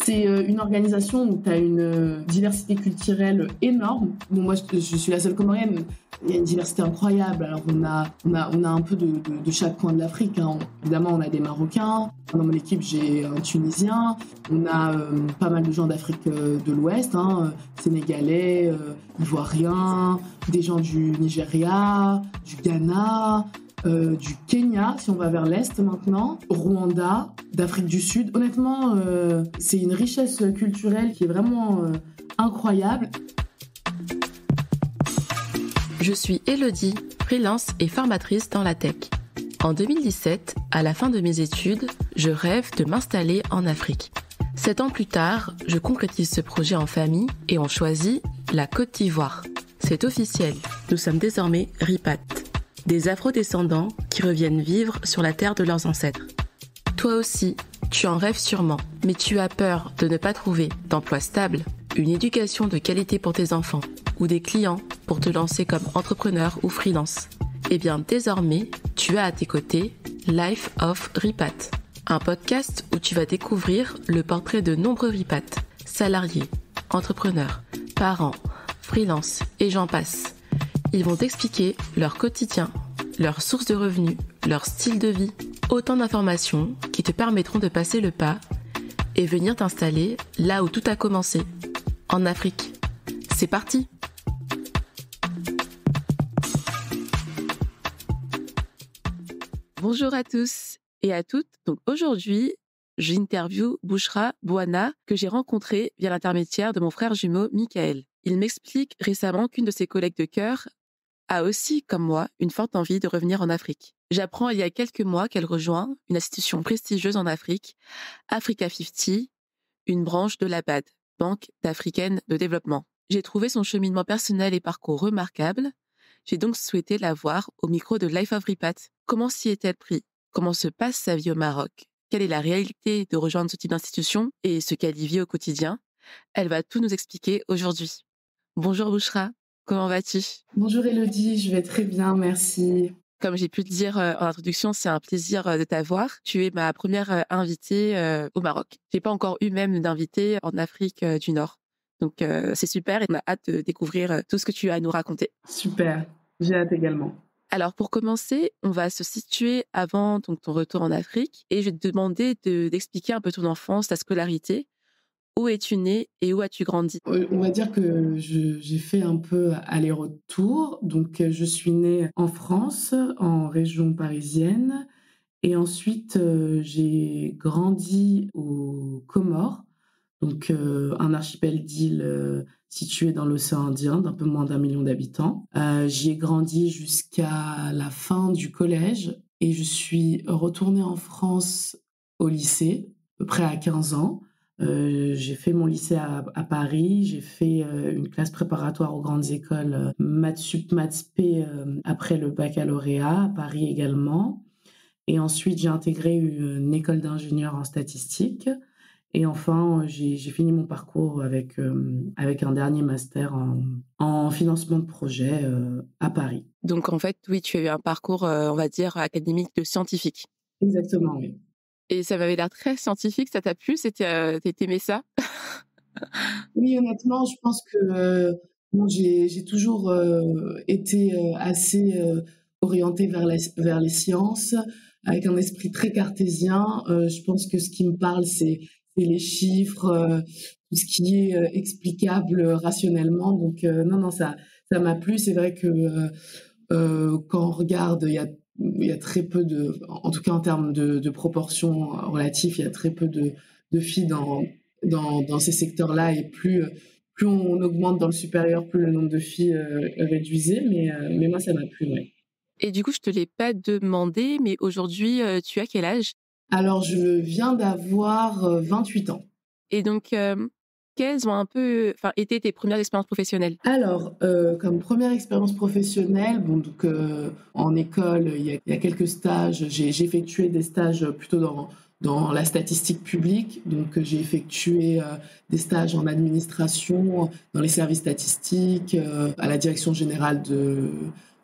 C'est une organisation où tu as une diversité culturelle énorme. Bon, moi, je suis la seule Comorienne. Il y a une diversité incroyable. Alors, on a un peu de chaque coin de l'Afrique. Hein. Évidemment, on a des Marocains. Dans mon équipe, j'ai un Tunisien. On a pas mal de gens d'Afrique de l'Ouest, hein, Sénégalais, Ivoiriens, des gens du Nigeria, du Ghana, du Kenya, si on va vers l'Est maintenant, Rwanda, d'Afrique du Sud. Honnêtement, c'est une richesse culturelle qui est vraiment incroyable. Je suis Elodie, freelance et formatrice dans la tech. En 2017, à la fin de mes études, je rêve de m'installer en Afrique. 7 ans plus tard, je concrétise ce projet en famille et on choisit la Côte d'Ivoire. C'est officiel, nous sommes désormais RIPAT, des afro-descendants qui reviennent vivre sur la terre de leurs ancêtres. Toi aussi, tu en rêves sûrement, mais tu as peur de ne pas trouver d'emploi stable, une éducation de qualité pour tes enfants ou des clients pour te lancer comme entrepreneur ou freelance. Eh bien, désormais, tu as à tes côtés Life of RIPAT, un podcast où tu vas découvrir le portrait de nombreux RIPAT, salariés, entrepreneurs, parents, freelance et j'en passe. Ils vont t'expliquer leur quotidien, leurs sources de revenus, leur style de vie, autant d'informations qui te permettront de passer le pas et venir t'installer là où tout a commencé, en Afrique. C'est parti! Bonjour à tous et à toutes. Donc aujourd'hui, j'interviewe Bouchra Bouana que j'ai rencontré via l'intermédiaire de mon frère jumeau Michael. Il m'explique récemment qu'une de ses collègues de cœur a aussi, comme moi, une forte envie de revenir en Afrique. J'apprends il y a quelques mois qu'elle rejoint une institution prestigieuse en Afrique, Africa 50, une branche de la BAD, Banque d'Africaine de Développement. J'ai trouvé son cheminement personnel et parcours remarquable. J'ai donc souhaité la voir au micro de Life of RIPAT. Comment s'y est-elle pris? Comment se passe sa vie au Maroc? Quelle est la réalité de rejoindre ce type d'institution et ce qu'elle y vit au quotidien? Elle va tout nous expliquer aujourd'hui. Bonjour Bouchra, comment vas-tu? Bonjour Elodie, je vais très bien, merci. Comme j'ai pu le dire en introduction, c'est un plaisir de t'avoir. Tu es ma première invitée au Maroc. J'ai pas encore eu même d'invité en Afrique du Nord. Donc c'est super et on a hâte de découvrir tout ce que tu as à nous raconter. Super, j'ai hâte également. Alors pour commencer, on va se situer avant donc, ton retour en Afrique et je vais te demander d'expliquer un peu ton enfance, ta scolarité. Où es-tu née et où as-tu grandi? On va dire que j'ai fait un peu aller-retour. Donc, je suis née en France, en région parisienne. Et ensuite, j'ai grandi aux Comores, donc un archipel d'îles situé dans l'océan Indien, d'un peu moins d'1 million d'habitants. J'y ai grandi jusqu'à la fin du collège et je suis retournée en France au lycée, à peu près à 15 ans. J'ai fait mon lycée à Paris, j'ai fait une classe préparatoire aux grandes écoles Maths Sup, Maths P après le baccalauréat, à Paris également. Et ensuite, j'ai intégré une école d'ingénieur en statistique. Et enfin, j'ai fini mon parcours avec un dernier master en financement de projet à Paris. Donc en fait, oui, tu as eu un parcours, on va dire, académique de scientifique. Exactement, oui. Et ça m'avait l'air très scientifique, ça t'a plu? T'aimais ça? Oui, honnêtement, je pense que j'ai toujours été assez orientée vers les sciences, avec un esprit très cartésien. Je pense que ce qui me parle, c'est les chiffres, tout ce qui est explicable rationnellement. Donc non, ça m'a plu. C'est vrai que quand on regarde, il y a très peu en tout cas en termes de proportions relatives, il y a très peu de filles dans ces secteurs-là, et plus on augmente dans le supérieur, plus le nombre de filles réduisait, mais moi ça m'a plu, ouais. Et du coup, je te l'ai pas demandé, mais aujourd'hui, tu as quel âge? Alors je viens d'avoir 28 ans. Et donc, quelles ont un peu, été tes premières expériences professionnelles? Alors, comme première expérience professionnelle, bon donc en école, il y a quelques stages. J'ai effectué des stages plutôt dans la statistique publique. Donc j'ai effectué des stages en administration, dans les services statistiques, à la direction générale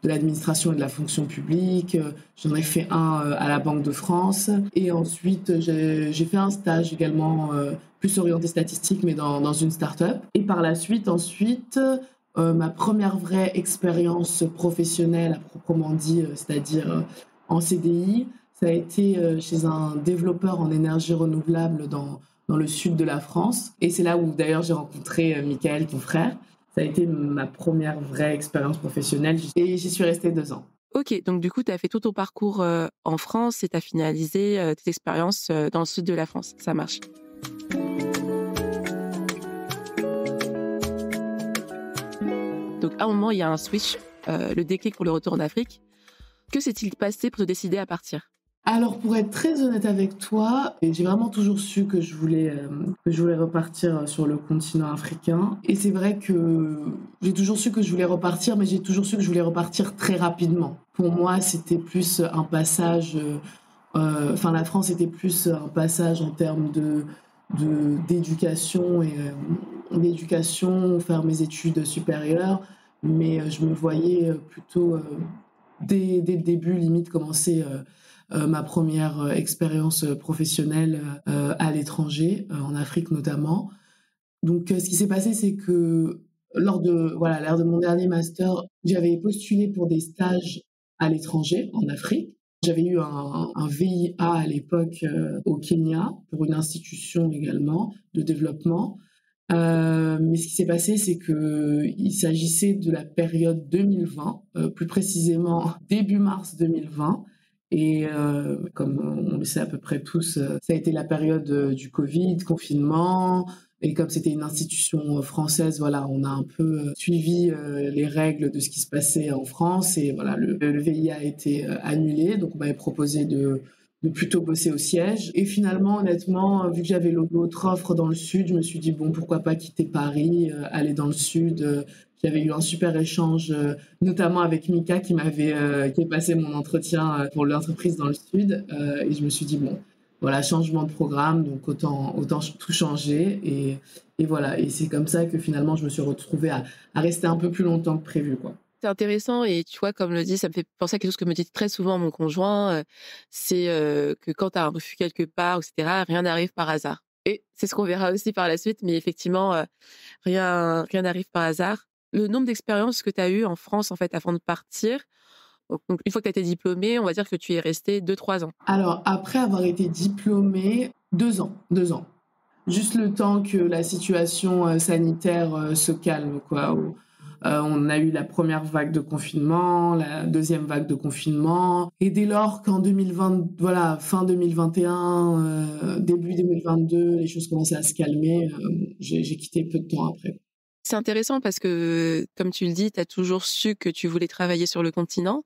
de l'administration et de la fonction publique. J'en ai fait un à la Banque de France. Et ensuite, j'ai fait un stage également plus orienté statistique, mais dans une start-up. Et par la suite, ensuite, ma première vraie expérience professionnelle à proprement dit, c'est-à-dire en CDI, ça a été chez un développeur en énergie renouvelable dans le sud de la France. Et c'est là où d'ailleurs j'ai rencontré Michael, ton frère. Ça a été ma première vraie expérience professionnelle et j'y suis restée 2 ans. Ok, donc du coup, tu as fait tout ton parcours en France et tu as finalisé tes expériences dans le sud de la France. Ça marche. Donc à un moment, il y a un switch, le déclic pour le retour en Afrique. Que s'est-il passé pour te décider à partir ? Alors, pour être très honnête avec toi, j'ai vraiment toujours su que je voulais repartir sur le continent africain. Et c'est vrai que j'ai toujours su que je voulais repartir, mais j'ai toujours su que je voulais repartir très rapidement. Pour moi, c'était plus un passage. La France était plus un passage en termes d'éducation d'éducation, faire mes études supérieures. Mais je me voyais plutôt dès le début, limite, commencer ma première expérience professionnelle à l'étranger, en Afrique notamment. Donc, ce qui s'est passé, c'est que lors de mon dernier master, j'avais postulé pour des stages à l'étranger, en Afrique. J'avais eu un VIA à l'époque au Kenya, pour une institution également de développement. Mais ce qui s'est passé, c'est qu'il s'agissait de la période 2020, plus précisément début mars 2020. Et comme on le sait à peu près tous, ça a été la période du Covid, confinement. Et comme c'était une institution française, voilà, on a un peu suivi les règles de ce qui se passait en France. Et voilà, le VIA a été annulé. Donc, on m'avait proposé de plutôt bosser au siège. Et finalement, honnêtement, vu que j'avais l'autre offre dans le sud, je me suis dit, bon, pourquoi pas quitter Paris, aller dans le sud. J'avais eu un super échange, notamment avec Mika qui est passé mon entretien pour l'entreprise dans le sud. Et je me suis dit, bon, voilà, changement de programme, donc autant tout changer. Et voilà, et c'est comme ça que finalement, je me suis retrouvée à rester un peu plus longtemps que prévu, quoi. C'est intéressant et tu vois, comme le dit, ça me fait penser à quelque chose que me dit très souvent mon conjoint, c'est que quand tu as un refus quelque part, etc., rien n'arrive par hasard. Et c'est ce qu'on verra aussi par la suite, mais effectivement, rien n'arrive par hasard. Le nombre d'expériences que tu as eues en France, en fait, avant de partir, donc une fois que tu as été diplômée, on va dire que tu y es restée 2-3 ans. Alors, après avoir été diplômée, 2 ans. 2 ans. Juste le temps que la situation sanitaire se calme, quoi. On a eu la première vague de confinement, la deuxième vague de confinement. Et dès lors qu'en 2020, voilà, fin 2021, début 2022, les choses commençaient à se calmer, j'ai quitté peu de temps après. C'est intéressant parce que, comme tu le dis, tu as toujours su que tu voulais travailler sur le continent.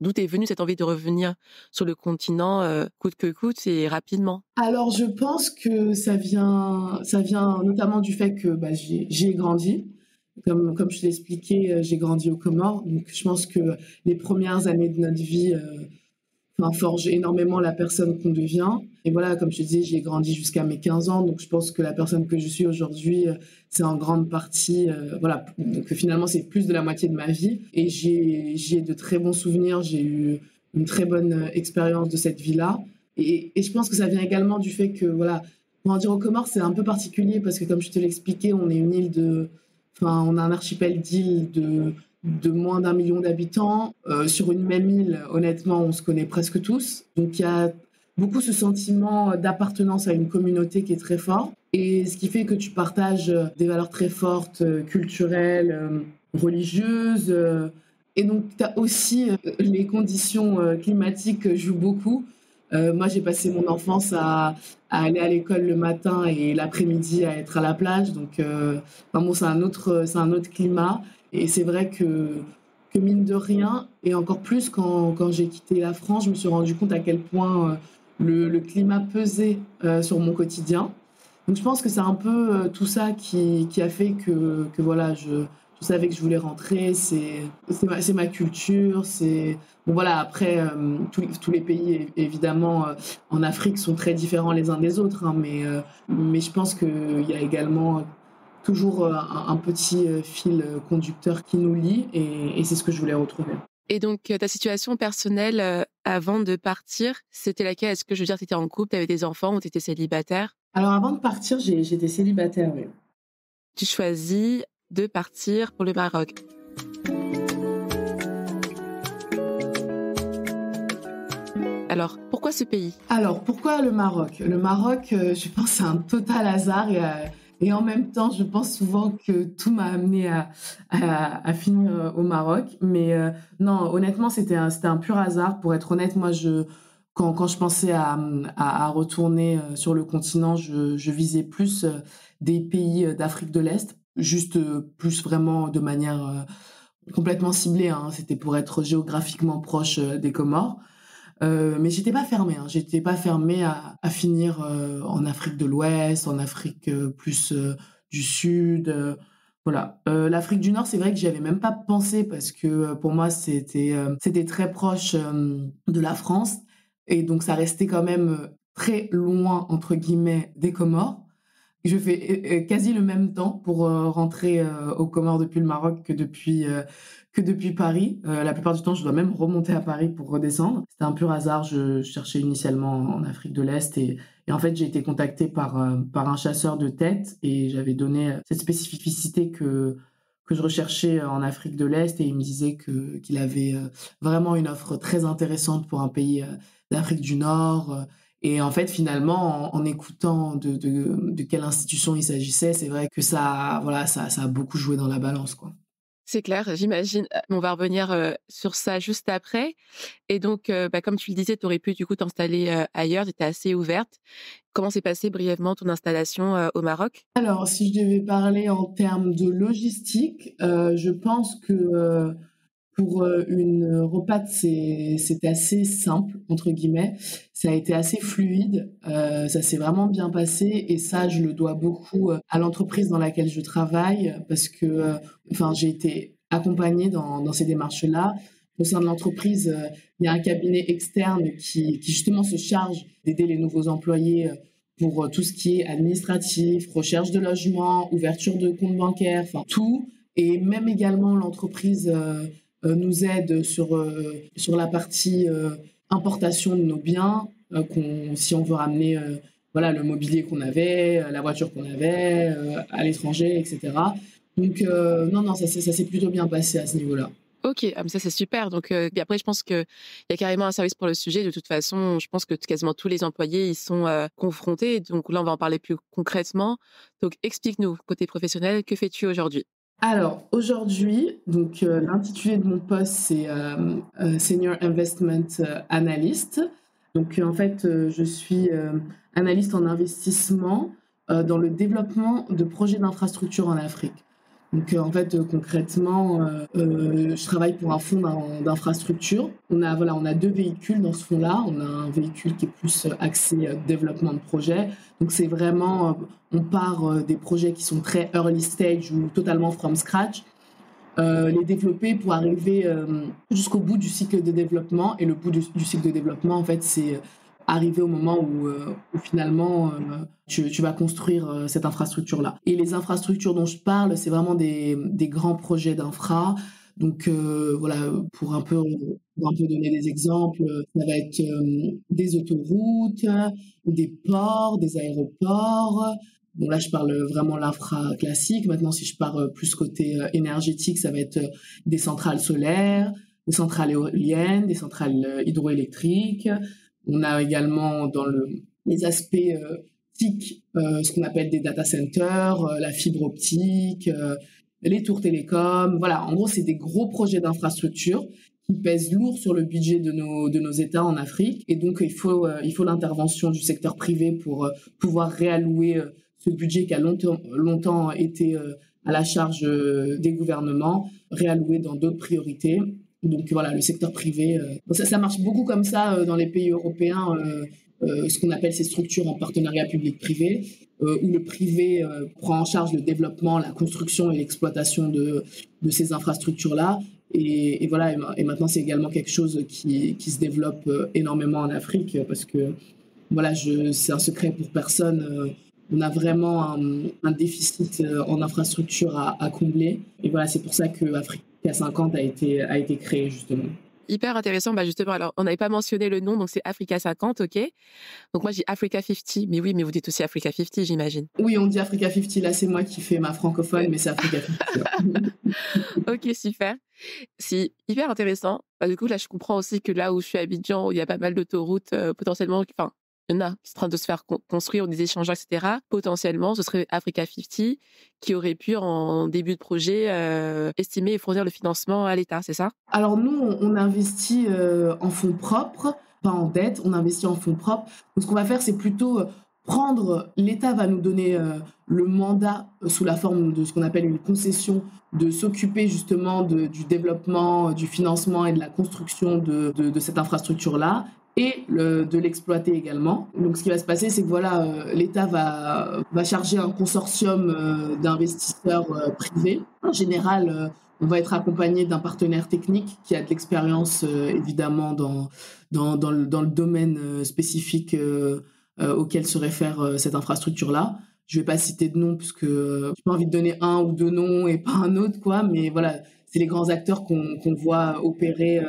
D'où t'es venue cette envie de revenir sur le continent, coûte que coûte et rapidement? Alors, je pense que ça vient notamment du fait que j'y ai grandi. Comme je t'ai expliqué, j'ai grandi aux Comores. Donc, je pense que les premières années de notre vie forgent énormément la personne qu'on devient. Et voilà, comme je te disais, j'ai grandi jusqu'à mes 15 ans. Donc, je pense que la personne que je suis aujourd'hui, c'est en grande partie, voilà, donc finalement, c'est plus de la moitié de ma vie. Et j'ai de très bons souvenirs. J'ai eu une très bonne expérience de cette vie-là. Et je pense que ça vient également du fait que, voilà, grandir aux Comores, c'est un peu particulier parce que, comme je te l'expliquais, on est une île on a un archipel d'îles de moins d'1 million d'habitants. Sur une même île, honnêtement, on se connaît presque tous. Donc, il y a beaucoup ce sentiment d'appartenance à une communauté qui est très fort. Et ce qui fait que tu partages des valeurs très fortes, culturelles, religieuses. Et donc, tu as aussi les conditions climatiques jouent beaucoup. Moi, j'ai passé mon enfance à aller à l'école le matin et l'après-midi à être à la plage. Donc, c'est un autre climat. Et c'est vrai que mine de rien, et encore plus quand j'ai quitté la France, je me suis rendu compte à quel point le climat pesait sur mon quotidien. Donc, je pense que c'est un peu tout ça qui a fait que voilà, je savais que je voulais rentrer. C'est ma culture. Bon, voilà, après, tous les pays, évidemment, en Afrique sont très différents les uns des autres. Hein, mais je pense qu'il y a également toujours un petit fil conducteur qui nous lie. Et c'est ce que je voulais retrouver. Et donc, ta situation personnelle avant de partir, c'était laquelle? Est-ce que, je veux dire, tu étais en couple, tu avais des enfants ou tu étais célibataire? Alors avant de partir, j'étais célibataire, oui. Tu choisis de partir pour le Maroc. Alors, pourquoi ce pays? Alors, pourquoi le Maroc? Le Maroc, je pense c'est un total hasard et en même temps, je pense souvent que tout m'a amené à finir, au Maroc. Mais, non, honnêtement, c'était un pur hasard. Pour être honnête, moi, quand je pensais à retourner, sur le continent, je visais plus, des pays, d'Afrique de l'Est, juste, plus vraiment de manière, complètement ciblée, hein. C'était pour être géographiquement proche, des Comores. Mais j'étais pas fermée à finir, en Afrique de l'Ouest, en Afrique, plus, du Sud, voilà. L'Afrique du Nord, c'est vrai que j'y avais même pas pensé parce que, pour moi, c'était très proche, de la France et donc ça restait quand même, «très loin» entre guillemets des Comores. Je fais, quasi le même temps pour, rentrer, aux Comores depuis le Maroc que depuis Paris. La plupart du temps, je dois même remonter à Paris pour redescendre. C'était un pur hasard, je cherchais initialement en Afrique de l'Est et en fait, j'ai été contactée par un chasseur de tête et j'avais donné, cette spécificité que je recherchais en Afrique de l'Est et il me disait qu'il avait, vraiment une offre très intéressante pour un pays, d'Afrique du Nord, et en fait, finalement, en écoutant de quelle institution il s'agissait, c'est vrai que voilà, ça a beaucoup joué dans la balance, quoi. C'est clair, j'imagine. On va revenir sur ça juste après. Et donc, comme tu le disais, tu aurais pu du coup t'installer ailleurs, tu étais assez ouverte. Comment s'est passée brièvement ton installation au Maroc? Alors, si je devais parler en termes de logistique, je pense que, pour, une repatte, c'était assez «simple» entre guillemets. Ça a été assez fluide, ça s'est vraiment bien passé et ça, je le dois beaucoup, à l'entreprise dans laquelle je travaille parce que, enfin, j'ai été accompagnée dans ces démarches-là. Au sein de l'entreprise, il y a un cabinet externe qui justement se charge d'aider les nouveaux employés, pour, tout ce qui est administratif, recherche de logement, ouverture de compte bancaire, enfin tout et même également l'entreprise, nous aide sur la partie, importation de nos biens, si on veut ramener, voilà, le mobilier qu'on avait, la voiture qu'on avait, à l'étranger et cetera. Donc non, non, ça s'est plutôt bien passé à ce niveau-là. OK, ah mais ça c'est super donc puis après je pense qu'il y a carrément un service pour le sujet. De toute façon, je pense que quasiment tous les employés, ils sont, confrontés. Donc là, on va en parler plus concrètement. Donc explique-nous, côté professionnel, que fais-tu aujourd'hui? Alors aujourd'hui, donc l'intitulé de mon poste, c'est, Senior Investment, Analyst. Donc en fait, je suis, analyste en investissement, dans le développement de projets d'infrastructure en Afrique. Donc en fait, concrètement, je travaille pour un fonds d'infrastructure. On a 2 véhicules dans ce fonds-là. On a un véhicule qui est plus, axé, développement de projet. Donc c'est vraiment, on part, des projets qui sont très early stage ou totalement from scratch, les développer pour arriver, jusqu'au bout du cycle de développement et le bout du cycle de développement, en fait, c'est arriver au moment où finalement, tu vas construire, cette infrastructure-là et les infrastructures dont je parle, c'est vraiment des grands projets d'infra donc voilà, pour un peu donner des exemples, ça va être, des autoroutes, des ports, des aéroports. Bon là, je parle vraiment l'infra classique. Maintenant, si je pars, plus côté, énergétique, ça va être, des centrales solaires, des centrales éoliennes, des centrales, hydroélectriques. On a également dans les aspects, TIC, ce qu'on appelle des data centers, la fibre optique, les tours télécoms. Voilà, en gros, c'est des gros projets d'infrastructure qui pèsent lourd sur le budget de nos États en Afrique. Et donc, il faut l'intervention du secteur privé pour pouvoir réallouer ce budget qui a longtemps été à la charge des gouvernements, réalloué dans d'autres priorités. Donc voilà, le secteur privé, ça marche beaucoup comme ça dans les pays européens, ce qu'on appelle ces structures en partenariat public-privé, où le privé prend en charge le développement, la construction et l'exploitation de ces infrastructures-là. Et voilà, et maintenant c'est également quelque chose qui se développe énormément en Afrique parce que voilà, c'est un secret pour personne. On a vraiment un déficit en infrastructure à combler. Et voilà, c'est pour ça que Africa50 a été créé justement. Hyper intéressant. Justement, alors, on n'avait pas mentionné le nom, donc c'est Africa50, ok. Donc moi, j'ai Africa50, mais oui, mais vous dites aussi Africa50, j'imagine. Oui, on dit Africa50, là, c'est moi qui fais ma francophone, mais c'est Africa50. Ok, super. C'est hyper intéressant. Du coup, là, je comprends aussi que là où je suis à Abidjan, où il y a pas mal d'autoroutes, potentiellement, enfin, il y en a qui sont en train de se faire construire, des échangeurs, etc. Potentiellement, ce serait Africa50 qui aurait pu, en début de projet, estimer et fournir le financement à l'État, c'est ça? Alors nous, on investit en fonds propres, pas en dette, on investit en fonds propres. Donc ce qu'on va faire, c'est plutôt l'État va nous donner le mandat sous la forme de ce qu'on appelle une concession, de s'occuper justement du développement, du financement et de la construction de cette infrastructure-là et de l'exploiter également. Donc ce qui va se passer, c'est que voilà, l'État va charger un consortium d'investisseurs privés. En général, on va être accompagné d'un partenaire technique qui a de l'expérience évidemment dans le domaine spécifique auquel se réfère cette infrastructure-là. Je ne vais pas citer de nom parce que j'ai pas envie de donner un ou deux noms et pas un autre, quoi. Mais voilà, c'est les grands acteurs qu'on voit opérer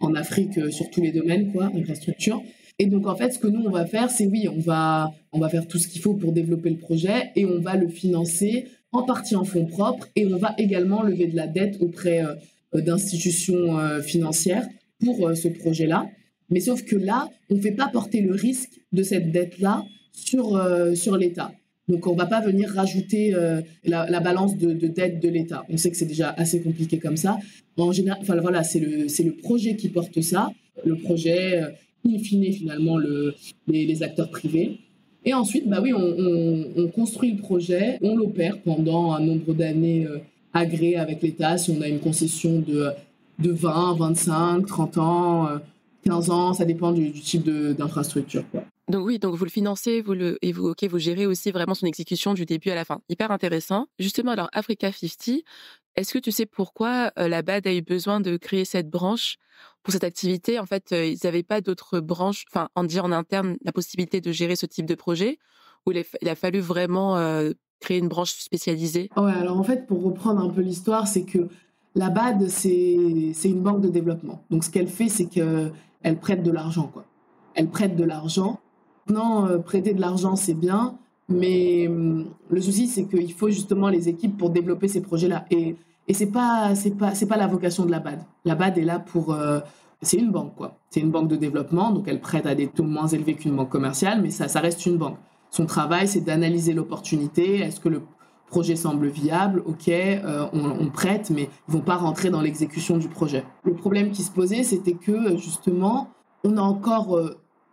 en Afrique sur tous les domaines, quoi, infrastructure. Et donc en fait, ce que nous on va faire, c'est oui, on va faire tout ce qu'il faut pour développer le projet et on va le financer en partie en fonds propres et on va également lever de la dette auprès d'institutions financières pour ce projet-là. Mais sauf que là, on ne fait pas porter le risque de cette dette-là sur l'État. Donc, on ne va pas venir rajouter la balance de dette de l'État. On sait que c'est déjà assez compliqué comme ça. En général, enfin, voilà, c'est le projet qui porte ça, le projet, in fine, finalement, les acteurs privés. Et ensuite, bah oui, on construit le projet, on l'opère pendant un nombre d'années agréé avec l'État, si on a une concession de 20, 25, 30 ans, 15 ans, ça dépend du type d'infrastructure, quoi. Donc oui, donc vous le financez, vous gérez aussi vraiment son exécution du début à la fin. Hyper intéressant. Justement, alors Africa50, est-ce que tu sais pourquoi la BAD a eu besoin de créer cette branche pour cette activité? En fait, ils n'avaient pas d'autres branches, enfin, en interne, la possibilité de gérer ce type de projet, ou il a fallu vraiment créer une branche spécialisée? Ouais, alors en fait, pour reprendre un peu l'histoire, c'est que la BAD, c'est une banque de développement. Donc ce qu'elle fait, c'est qu'elle prête de l'argent, quoi. Elle prête de l'argent. Maintenant, prêter de l'argent, c'est bien, mais le souci, c'est qu'il faut justement les équipes pour développer ces projets-là. Et c'est pas la vocation de la BAD. La BAD est là pour... c'est une banque, quoi. C'est une banque de développement, donc elle prête à des taux moins élevés qu'une banque commerciale, mais ça reste une banque. Son travail, c'est d'analyser l'opportunité. Est-ce que le projet semble viable? Ok, on prête, mais ils vont pas rentrer dans l'exécution du projet. Le problème qui se posait, c'était que justement, on a encore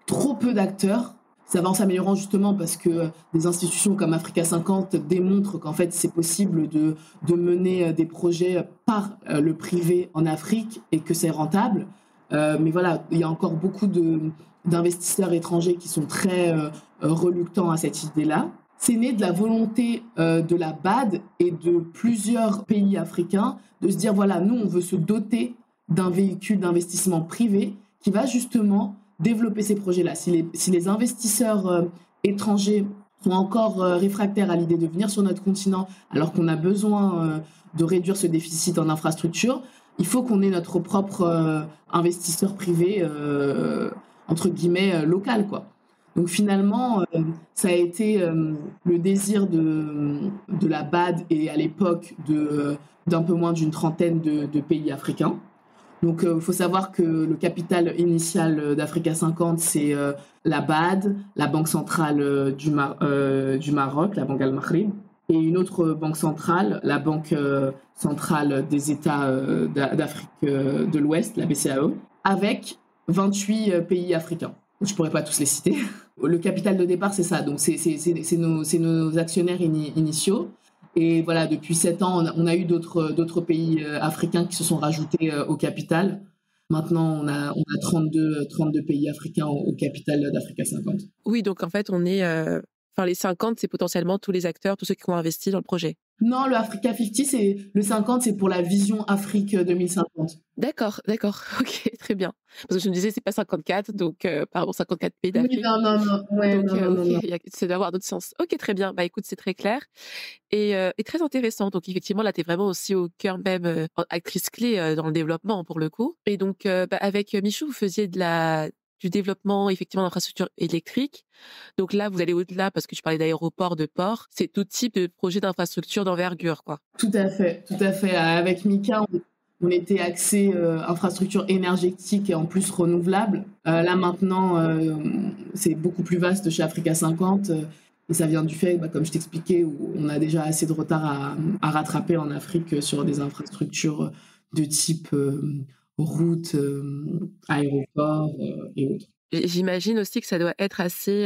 trop peu d'acteurs. Ça va en s'améliorant justement parce que des institutions comme Africa50 démontrent qu'en fait c'est possible de mener des projets par le privé en Afrique et que c'est rentable. Mais voilà, il y a encore beaucoup d'investisseurs étrangers qui sont très reluctants à cette idée-là. C'est né de la volonté de la BAD et de plusieurs pays africains de se dire voilà, nous on veut se doter d'un véhicule d'investissement privé qui va justement développer ces projets-là. Si les investisseurs étrangers sont encore réfractaires à l'idée de venir sur notre continent alors qu'on a besoin de réduire ce déficit en infrastructure, il faut qu'on ait notre propre investisseur privé, entre guillemets, local, quoi. Donc finalement, ça a été le désir de la BAD et à l'époque d'un peu moins d'une trentaine de pays africains. Donc, il faut savoir que le capital initial d'Africa50, c'est la BAD, la Banque centrale du Maroc, la Banque Al-Maghrib, et une autre banque centrale, la Banque centrale des États d'Afrique de l'Ouest, la BCAE, avec 28 pays africains. Je ne pourrais pas tous les citer. Le capital de départ, c'est ça. Donc, c'est nos actionnaires initiaux. Et voilà, depuis 7 ans, on a eu d'autres pays africains qui se sont rajoutés au capital. Maintenant, on a 32 pays africains au capital d'Africa50. Oui, donc en fait, on est... Enfin, les 50, c'est potentiellement tous les acteurs, tous ceux qui ont investi dans le projet. Non, le Africa 50, c'est le 50, c'est pour la vision Afrique 2050. D'accord, d'accord. OK, très bien. Parce que je me disais, c'est pas 54, donc pardon, 54 pays Oui, d'Afrique. non, non, non. Ouais, Donc non, non, non, OK, non. ça doit avoir d'autres sens. OK, très bien. Bah, écoute, c'est très clair et très intéressant. Donc effectivement, là, tu es vraiment aussi au cœur même, actrice clé, dans le développement pour le coup et donc bah, avec, Michou, vous faisiez du développement effectivement d'infrastructures électriques. Donc là, vous allez au-delà parce que tu parlais d'aéroports, de ports. C'est tout type de projet d'infrastructure d'envergure, quoi. Tout à fait, tout à fait. Avec Mika, on était axé infrastructure énergétique et en plus renouvelable. Là maintenant, c'est beaucoup plus vaste chez Africa 50. Et ça vient du fait, comme je t'expliquais, où on a déjà assez de retard à rattraper en Afrique sur des infrastructures de type route, aéroport et autres. J'imagine aussi que ça doit être assez,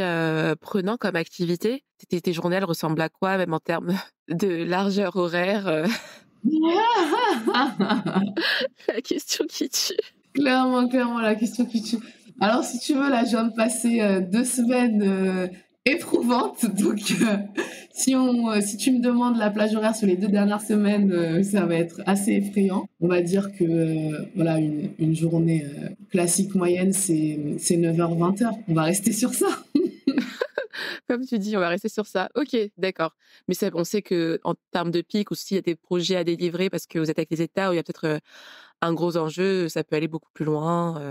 prenant comme activité. Tes journées, elles ressemblent à quoi, même en termes de largeur horaire? La question qui tue. Clairement, clairement, la question qui tue. Alors, si tu veux, là, je viens de passer 2 semaines éprouvantes. Donc, si tu me demandes la plage horaire sur les 2 dernières semaines, ça va être assez effrayant. On va dire que voilà, une journée classique moyenne, c'est 9h, 20h. On va rester sur ça. Comme tu dis, on va rester sur ça. OK, d'accord. Mais ça, on sait qu'en termes de pic aussi, il y a des projets à délivrer parce que vous êtes avec les États où il y a peut-être, un gros enjeu, ça peut aller beaucoup plus loin,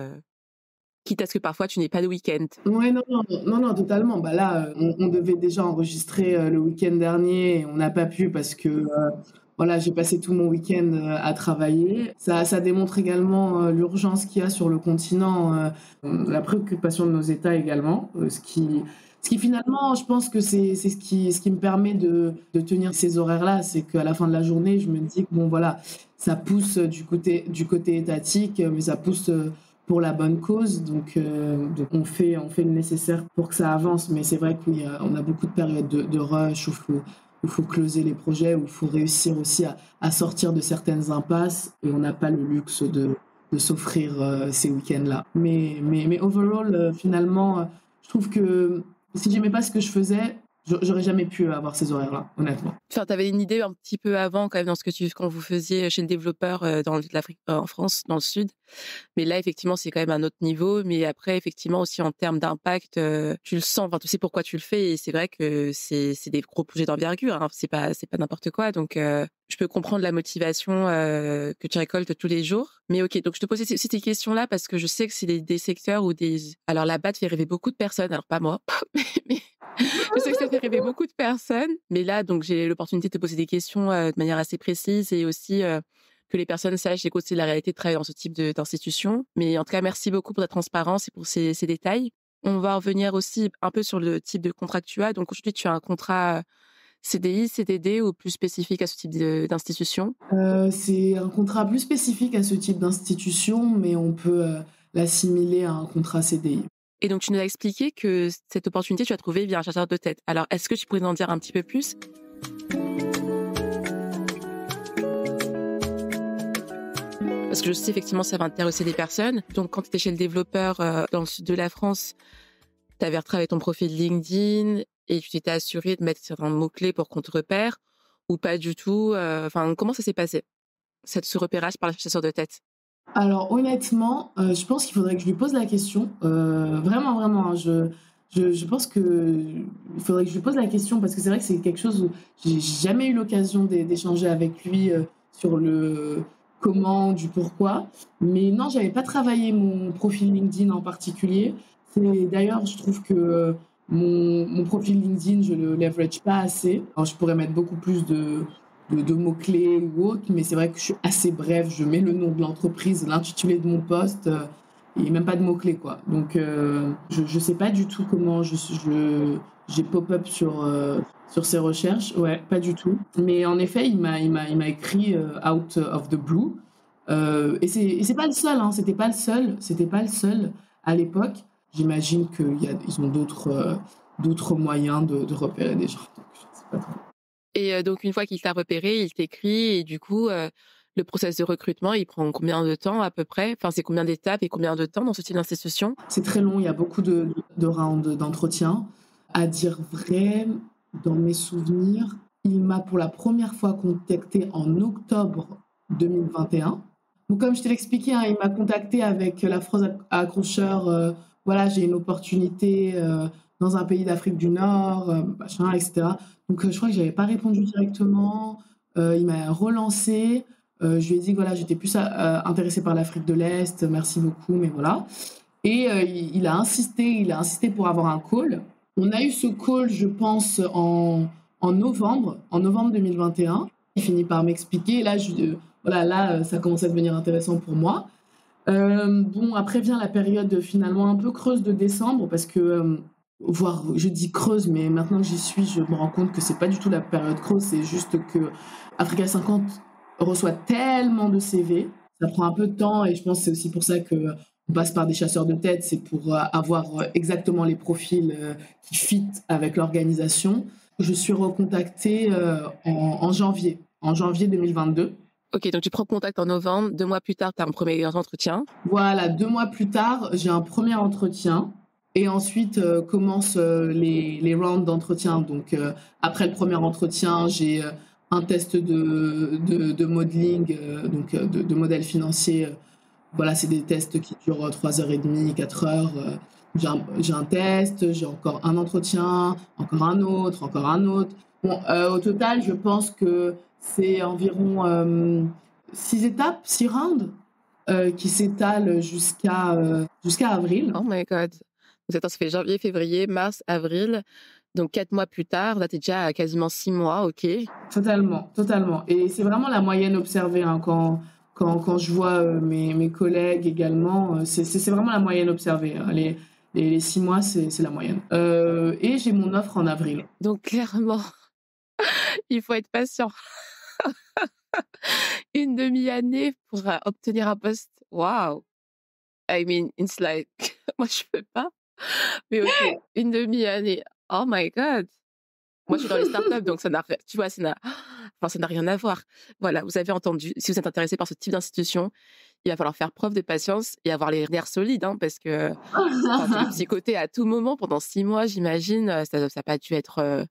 quitte à ce que parfois tu n'aies pas de week-end. Ouais, non, non, non, non, totalement. Bah là, on devait déjà enregistrer le week-end dernier et on n'a pas pu parce que voilà, j'ai passé tout mon week-end à travailler. Ça démontre également l'urgence qu'il y a sur le continent, la préoccupation de nos États également, ce qui finalement, je pense que c'est ce qui me permet de tenir ces horaires-là, c'est qu'à la fin de la journée, je me dis que bon, voilà, ça pousse du côté étatique, mais ça pousse pour la bonne cause. Donc on fait le nécessaire pour que ça avance. Mais c'est vrai qu'on a beaucoup de périodes de rush où il faut closer les projets, où il faut réussir aussi à sortir de certaines impasses. Et on n'a pas le luxe de s'offrir ces week-ends-là. Mais overall, finalement, je trouve que si j'aimais pas ce que je faisais, j'aurais jamais pu avoir ces horaires-là, honnêtement. Enfin, tu avais une idée un petit peu avant quand même dans quand vous faisiez chez le développeur, dans l'Afrique, en France, dans le sud. Mais là, effectivement, c'est quand même un autre niveau. Mais après, effectivement, aussi en termes d'impact, tu le sens. Enfin, tu sais pourquoi tu le fais. Et c'est vrai que c'est des gros projets d'envergure. Hein. C'est pas n'importe quoi. Donc, je peux comprendre la motivation que tu récoltes tous les jours. Mais ok, donc je te posais ces questions-là parce que je sais que c'est des secteurs où Alors là-bas, tu fais rêver beaucoup de personnes. Alors pas moi, mais je sais que ça fait rêver beaucoup de personnes. Mais là, donc j'ai l'opportunité de te poser des questions de manière assez précise et aussi que les personnes sachent et c'est la réalité de travailler dans ce type d'institution. Mais en tout cas, merci beaucoup pour ta transparence et pour ces détails. On va revenir aussi un peu sur le type de contrat que tu as. Donc aujourd'hui, tu as un contrat CDI, CDD ou plus spécifique à ce type d'institution? C'est un contrat plus spécifique à ce type d'institution, mais on peut l'assimiler à un contrat CDI. Et donc, tu nous as expliqué que cette opportunité, tu as trouvé via un chasseur de tête. Alors, est-ce que tu pourrais en dire un petit peu plus? Parce que je sais effectivement ça va intéresser des personnes. Donc, quand tu étais chez le développeur dans le sud de la France, tu avais retravaillé ton profil LinkedIn et tu t'étais assuré de mettre certains mots-clés pour qu'on te repère ou pas du tout. Enfin, comment ça s'est passé, ce repérage par le chasseur de tête? Alors honnêtement, je pense qu'il faudrait que je lui pose la question, vraiment, vraiment, hein. Je pense qu'il faudrait que je lui pose la question parce que c'est vrai que c'est quelque chose où j'ai jamais eu l'occasion d'échanger avec lui, sur le comment, du pourquoi. Mais non, j'avais pas travaillé mon profil LinkedIn en particulier. C'est d'ailleurs, je trouve que mon profil LinkedIn, je le leverage pas assez. Alors je pourrais mettre beaucoup plus de mots-clés ou autre, mais c'est vrai que je suis assez bref. Je mets le nom de l'entreprise, l'intitulé de mon poste, et même pas de mots-clés, quoi. Donc, je sais pas du tout comment j'ai pop-up sur ces recherches. Ouais, pas du tout. Mais en effet, il m'a écrit out of the blue. Et c'est pas le seul, hein. C'était pas le seul. C'était pas le seul à l'époque. J'imagine qu'ils ont d'autres moyens de repérer des gens. Donc, je sais pas trop. Et donc une fois qu'il t'a repéré, il t'écrit et du coup, le process de recrutement, il prend combien de temps à peu près? Enfin, c'est combien d'étapes et combien de temps dans ce type d'institution? C'est très long, il y a beaucoup de rounds d'entretien. À dire vrai, dans mes souvenirs, il m'a pour la première fois contacté en octobre 2021. Donc, comme je t'ai expliqué, hein, il m'a contacté avec la phrase accrocheur, voilà, j'ai une opportunité dans un pays d'Afrique du Nord, machin, etc. Donc, je crois que je n'avais pas répondu directement. Il m'a relancé. Je lui ai dit que voilà, j'étais plus intéressée par l'Afrique de l'Est, merci beaucoup, mais voilà. Et il a insisté pour avoir un call. On a eu ce call, je pense, en novembre 2021. Il finit par m'expliquer. Là, voilà, là, ça commence à devenir intéressant pour moi. Bon, après vient la période finalement un peu creuse de décembre parce que, voire je dis creuse, mais maintenant que j'y suis, je me rends compte que c'est pas du tout la période creuse, c'est juste que Africa 50 reçoit tellement de CV, ça prend un peu de temps et je pense que c'est aussi pour ça que on passe par des chasseurs de tête, c'est pour avoir exactement les profils qui fit avec l'organisation. Je suis recontactée en janvier 2022. Ok, donc tu prends contact en novembre, 2 mois plus tard, tu as un premier entretien. Voilà, 2 mois plus tard, j'ai un premier entretien et ensuite commencent les rounds d'entretien. Donc après le premier entretien, j'ai un test de modeling, donc de modèle financier. Voilà, c'est des tests qui durent 3h30, 4 heures. J'ai un test, j'ai encore un entretien, encore un autre, encore un autre. Bon, au total, je pense que c'est environ 6 étapes, 6 rounds qui s'étalent jusqu'à avril. Oh my God. Donc, attends, ça fait janvier, février, mars, avril. Donc 4 mois plus tard, là, tu es déjà à quasiment 6 mois, ok. Totalement, totalement. Et c'est vraiment la moyenne observée hein, quand je vois mes collègues également. C'est vraiment la moyenne observée. Hein. Les 6 mois, c'est la moyenne. Et j'ai mon offre en avril. Donc clairement, il faut être patient. Une demi-année pour obtenir un poste. Wow. I mean, it's like, moi, je peux pas. Mais ok, une demi-année. Oh my God. Moi, je suis dans les startups, donc ça n'a rien à voir. Voilà, vous avez entendu. Si vous êtes intéressé par ce type d'institution, il va falloir faire preuve de patience et avoir les nerfs solides, hein, parce que c'est psychoté à tout moment pendant 6 mois, j'imagine. Ça n'a pas dû être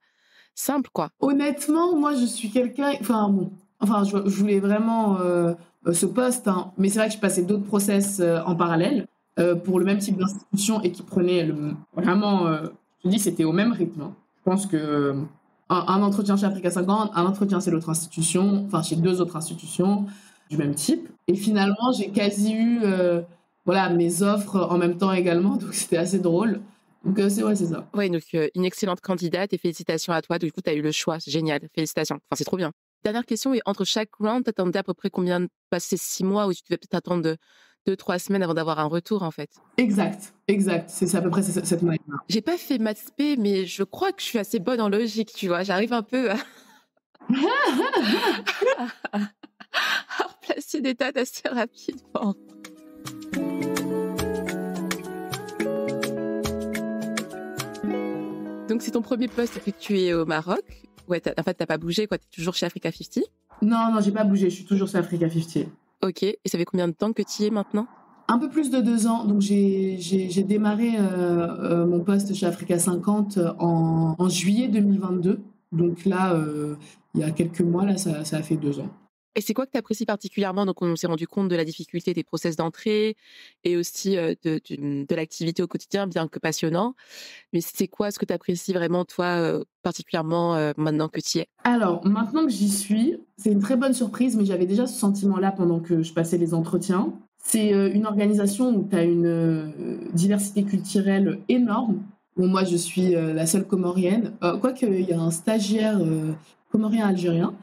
simple, quoi. Honnêtement, moi, je suis quelqu'un. Je voulais vraiment ce poste, hein, mais c'est vrai que je passais d'autres process en parallèle pour le même type d'institution et qui prenaient vraiment. Je dis, c'était au même rythme. Hein. Je pense que un entretien chez Africa 50, un entretien chez l'autre institution, enfin chez 2 autres institutions du même type. Et finalement, j'ai quasi eu voilà, mes offres en même temps également, donc c'était assez drôle. Donc c'est ça. Oui, donc une excellente candidate et félicitations à toi. Du coup, tu as eu le choix, c'est génial, félicitations. Enfin, c'est trop bien. Dernière question, et entre chaque round, tu attendais à peu près combien de passer 6 mois ou tu devais peut-être attendre 2-3 semaines avant d'avoir un retour, en fait? Exact. C'est à peu près cette moyenne-là. J'ai pas fait maths spé, mais je crois que je suis assez bonne en logique, tu vois. J'arrive un peu à replacer des dates assez rapidement. Donc, c'est ton premier poste effectué au Maroc. Ouais, en fait, t'as pas bougé, quoi. T'es toujours chez Africa 50. Non, j'ai pas bougé. Je suis toujours chez Africa 50. Ok. Et ça fait combien de temps que tu y es maintenant? Un peu plus de 2 ans. Donc, j'ai démarré mon poste chez Africa 50 en juillet 2022. Donc là, il y a quelques mois, là, ça a fait 2 ans. Et c'est quoi que tu apprécies particulièrement? Donc, on s'est rendu compte de la difficulté des process d'entrée et aussi de l'activité au quotidien, bien que passionnant. Mais c'est quoi ce que tu apprécies vraiment, toi, particulièrement maintenant que tu y es? Alors, maintenant que j'y suis, c'est une très bonne surprise, mais j'avais déjà ce sentiment-là pendant que je passais les entretiens. C'est une organisation où tu as une diversité culturelle énorme. Bon, moi, je suis la seule comorienne. Quoique, il y a un stagiaire comorien-algérien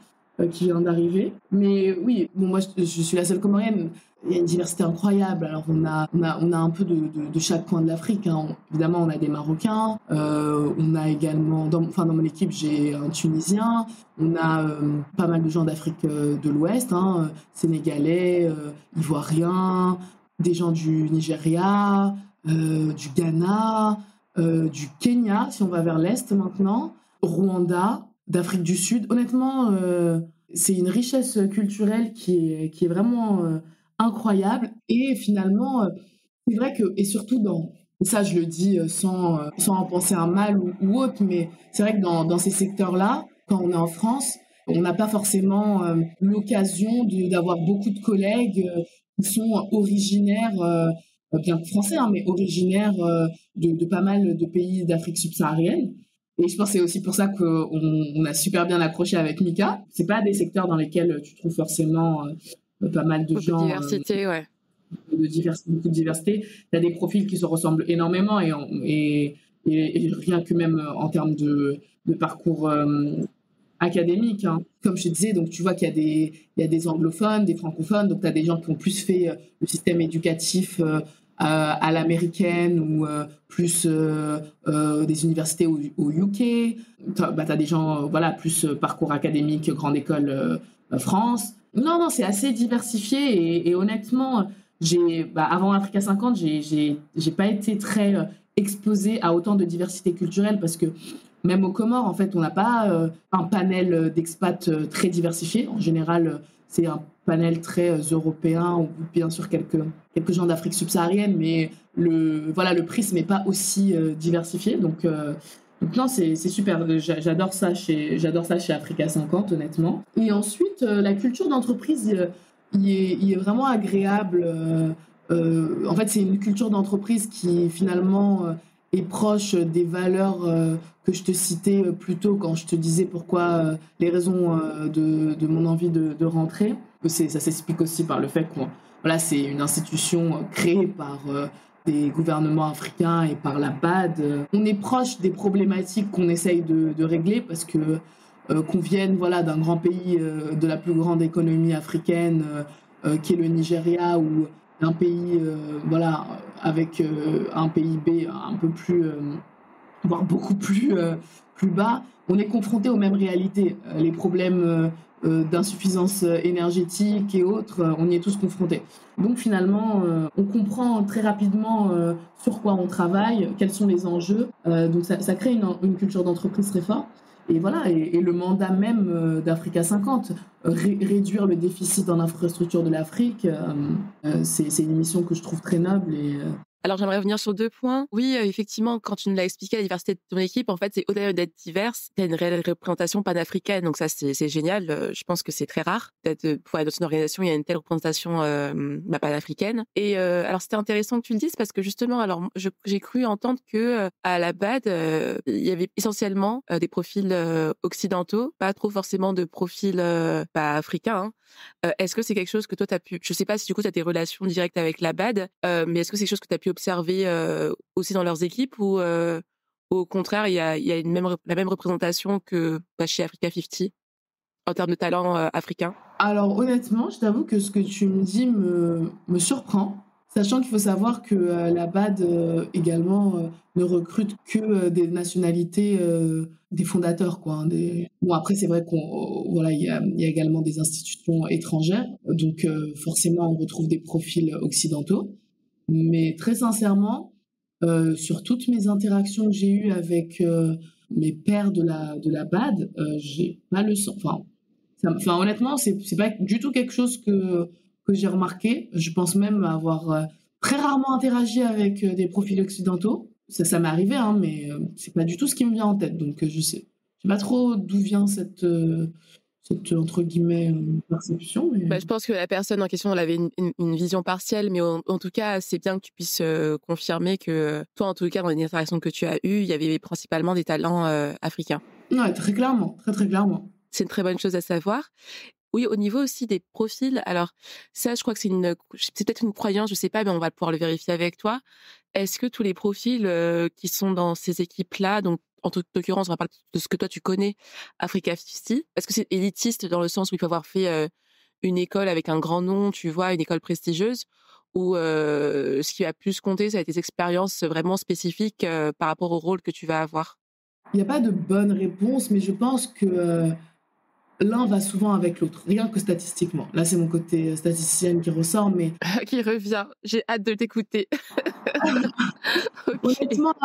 qui vient d'arriver. Mais oui, bon, moi, je suis la seule comorienne. Il y a une diversité incroyable. Alors, on a un peu de chaque coin de l'Afrique. Hein. Évidemment, on a des Marocains. On a également, dans mon équipe, j'ai un Tunisien. On a pas mal de gens d'Afrique de l'Ouest, hein, Sénégalais, Ivoiriens, des gens du Nigeria, du Ghana, du Kenya, si on va vers l'Est maintenant, Rwanda, d'Afrique du Sud. Honnêtement, c'est une richesse culturelle qui est vraiment incroyable. Et finalement, c'est vrai que, et surtout et ça je le dis sans en penser un mal ou autre, mais c'est vrai que dans ces secteurs-là, Quand on est en France, on n'a pas forcément l'occasion d'avoir beaucoup de collègues qui sont originaires, bien français, hein, mais originaires de pas mal de pays d'Afrique subsaharienne. Et je pense que c'est aussi pour ça qu'on a super bien accroché avec Mika. C'est pas des secteurs dans lesquels tu trouves forcément pas mal de Beaucoup de gens, diversité, ouais. beaucoup de diversité. Tu as des profils qui se ressemblent énormément et rien que même en termes de parcours académique, hein. Comme je te disais, donc tu vois qu'il y a des anglophones, des francophones, donc tu as des gens qui ont plus fait le système éducatif à l'américaine ou plus des universités au UK. Tu as des gens, voilà, plus parcours académique, grande école France. Non, non, c'est assez diversifié et honnêtement, avant Africa 50, j'ai pas été très exposée à autant de diversité culturelle parce que même aux Comores, en fait, on n'a pas un panel d'expats très diversifié. En général, c'est un panel très européen, ou bien sûr quelques gens d'Afrique subsaharienne, mais le prisme n'est pas aussi diversifié. Donc non, c'est super. J'adore ça chez Africa 50, honnêtement. Et ensuite, la culture d'entreprise, il est vraiment agréable. En fait, c'est une culture d'entreprise qui finalement est proche des valeurs que je te citais plus tôt quand je te disais pourquoi les raisons de mon envie de rentrer. Ça s'explique aussi par le fait que voilà, c'est une institution créée par des gouvernements africains et par la BAD. On est proche des problématiques qu'on essaye de régler parce que qu'on vienne voilà, d'un grand pays, de la plus grande économie africaine, qui est le Nigeria, ou d'un pays voilà, avec un PIB un peu plus, voire beaucoup plus bas, on est confronté aux mêmes réalités. Les problèmes d'insuffisance énergétique et autres, on y est tous confrontés. Donc finalement, on comprend très rapidement sur quoi on travaille, quels sont les enjeux. Donc ça crée une culture d'entreprise très forte. Et voilà, et le mandat même d'Africa 50, réduire le déficit en infrastructure de l'Afrique, c'est une mission que je trouve très noble. Alors, j'aimerais revenir sur 2 points. Oui, effectivement, quand tu nous l'as expliqué, la diversité de ton équipe, en fait, c'est au-delà d'être diverse, tu as une réelle représentation panafricaine. Donc ça, c'est génial. Je pense que c'est très rare d'être pouvoir être dans une organisation où il y a une telle représentation panafricaine. Et alors, c'était intéressant que tu le dises parce que justement, alors j'ai cru entendre que à la BAD, il y avait essentiellement des profils occidentaux, pas trop forcément de profils africains, hein. Est-ce que c'est quelque chose que toi, tu as pu... Je sais pas si du coup, tu as des relations directes avec la BAD, mais est-ce que c'est quelque chose que tu as pu observer aussi dans leurs équipes ou au contraire, il y a la même représentation que chez Africa 50 en termes de talent africain? Alors honnêtement, je t'avoue que ce que tu me dis me surprend, sachant qu'il faut savoir que la BAD également ne recrute que des nationalités des fondateurs, quoi, hein, Bon, après, c'est vrai voilà, il y a également des institutions étrangères, donc forcément, on retrouve des profils occidentaux. Mais très sincèrement, sur toutes mes interactions que j'ai eues avec mes pairs de la BAD, j'ai pas le sens. Enfin, honnêtement, c'est pas du tout quelque chose que j'ai remarqué. Je pense même avoir très rarement interagi avec des profils occidentaux. Ça m'est arrivé, hein, mais c'est pas du tout ce qui me vient en tête. Donc, je sais pas trop d'où vient cette entre guillemets perception. Je pense que la personne en question, elle avait une vision partielle, mais en tout cas, c'est bien que tu puisses confirmer que toi, en tout cas, dans les interactions que tu as eues, il y avait principalement des talents africains. Ouais, très clairement, très très clairement. C'est une très bonne chose à savoir. Oui, au niveau aussi des profils, alors ça, je crois que c'est peut-être une croyance, je sais pas, mais on va pouvoir le vérifier avec toi. Est-ce que tous les profils qui sont dans ces équipes-là, donc en l'occurrence, on va parler de ce que toi tu connais, Africa 50, est-ce que c'est élitiste dans le sens où il faut avoir fait une école avec un grand nom, tu vois, une école prestigieuse, ou ce qui va plus compter, ça va être des expériences vraiment spécifiques par rapport au rôle que tu vas avoir? Il n'y a pas de bonne réponse, mais je pense que l'un va souvent avec l'autre, rien que statistiquement. Là, c'est mon côté statisticienne qui ressort, mais Qui revient. J'ai hâte de t'écouter. Okay. Honnêtement,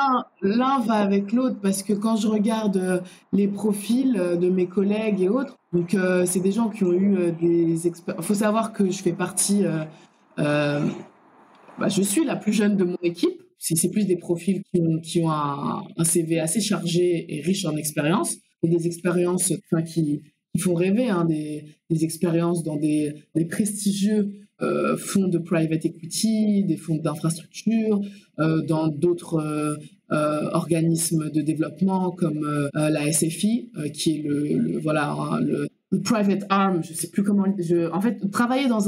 l'un va avec l'autre parce que quand je regarde les profils de mes collègues et autres, donc c'est des gens qui ont eu des expériences. Il faut savoir que je fais partie, euh, je suis la plus jeune de mon équipe. C'est plus des profils qui ont un CV assez chargé et riche en expérience. et des expériences qui font rêver, hein, des expériences dans des prestigieux fonds de private equity, des fonds d'infrastructure, dans d'autres organismes de développement comme la SFI, qui est voilà, hein, le private arm, je sais plus comment. En fait, travailler dans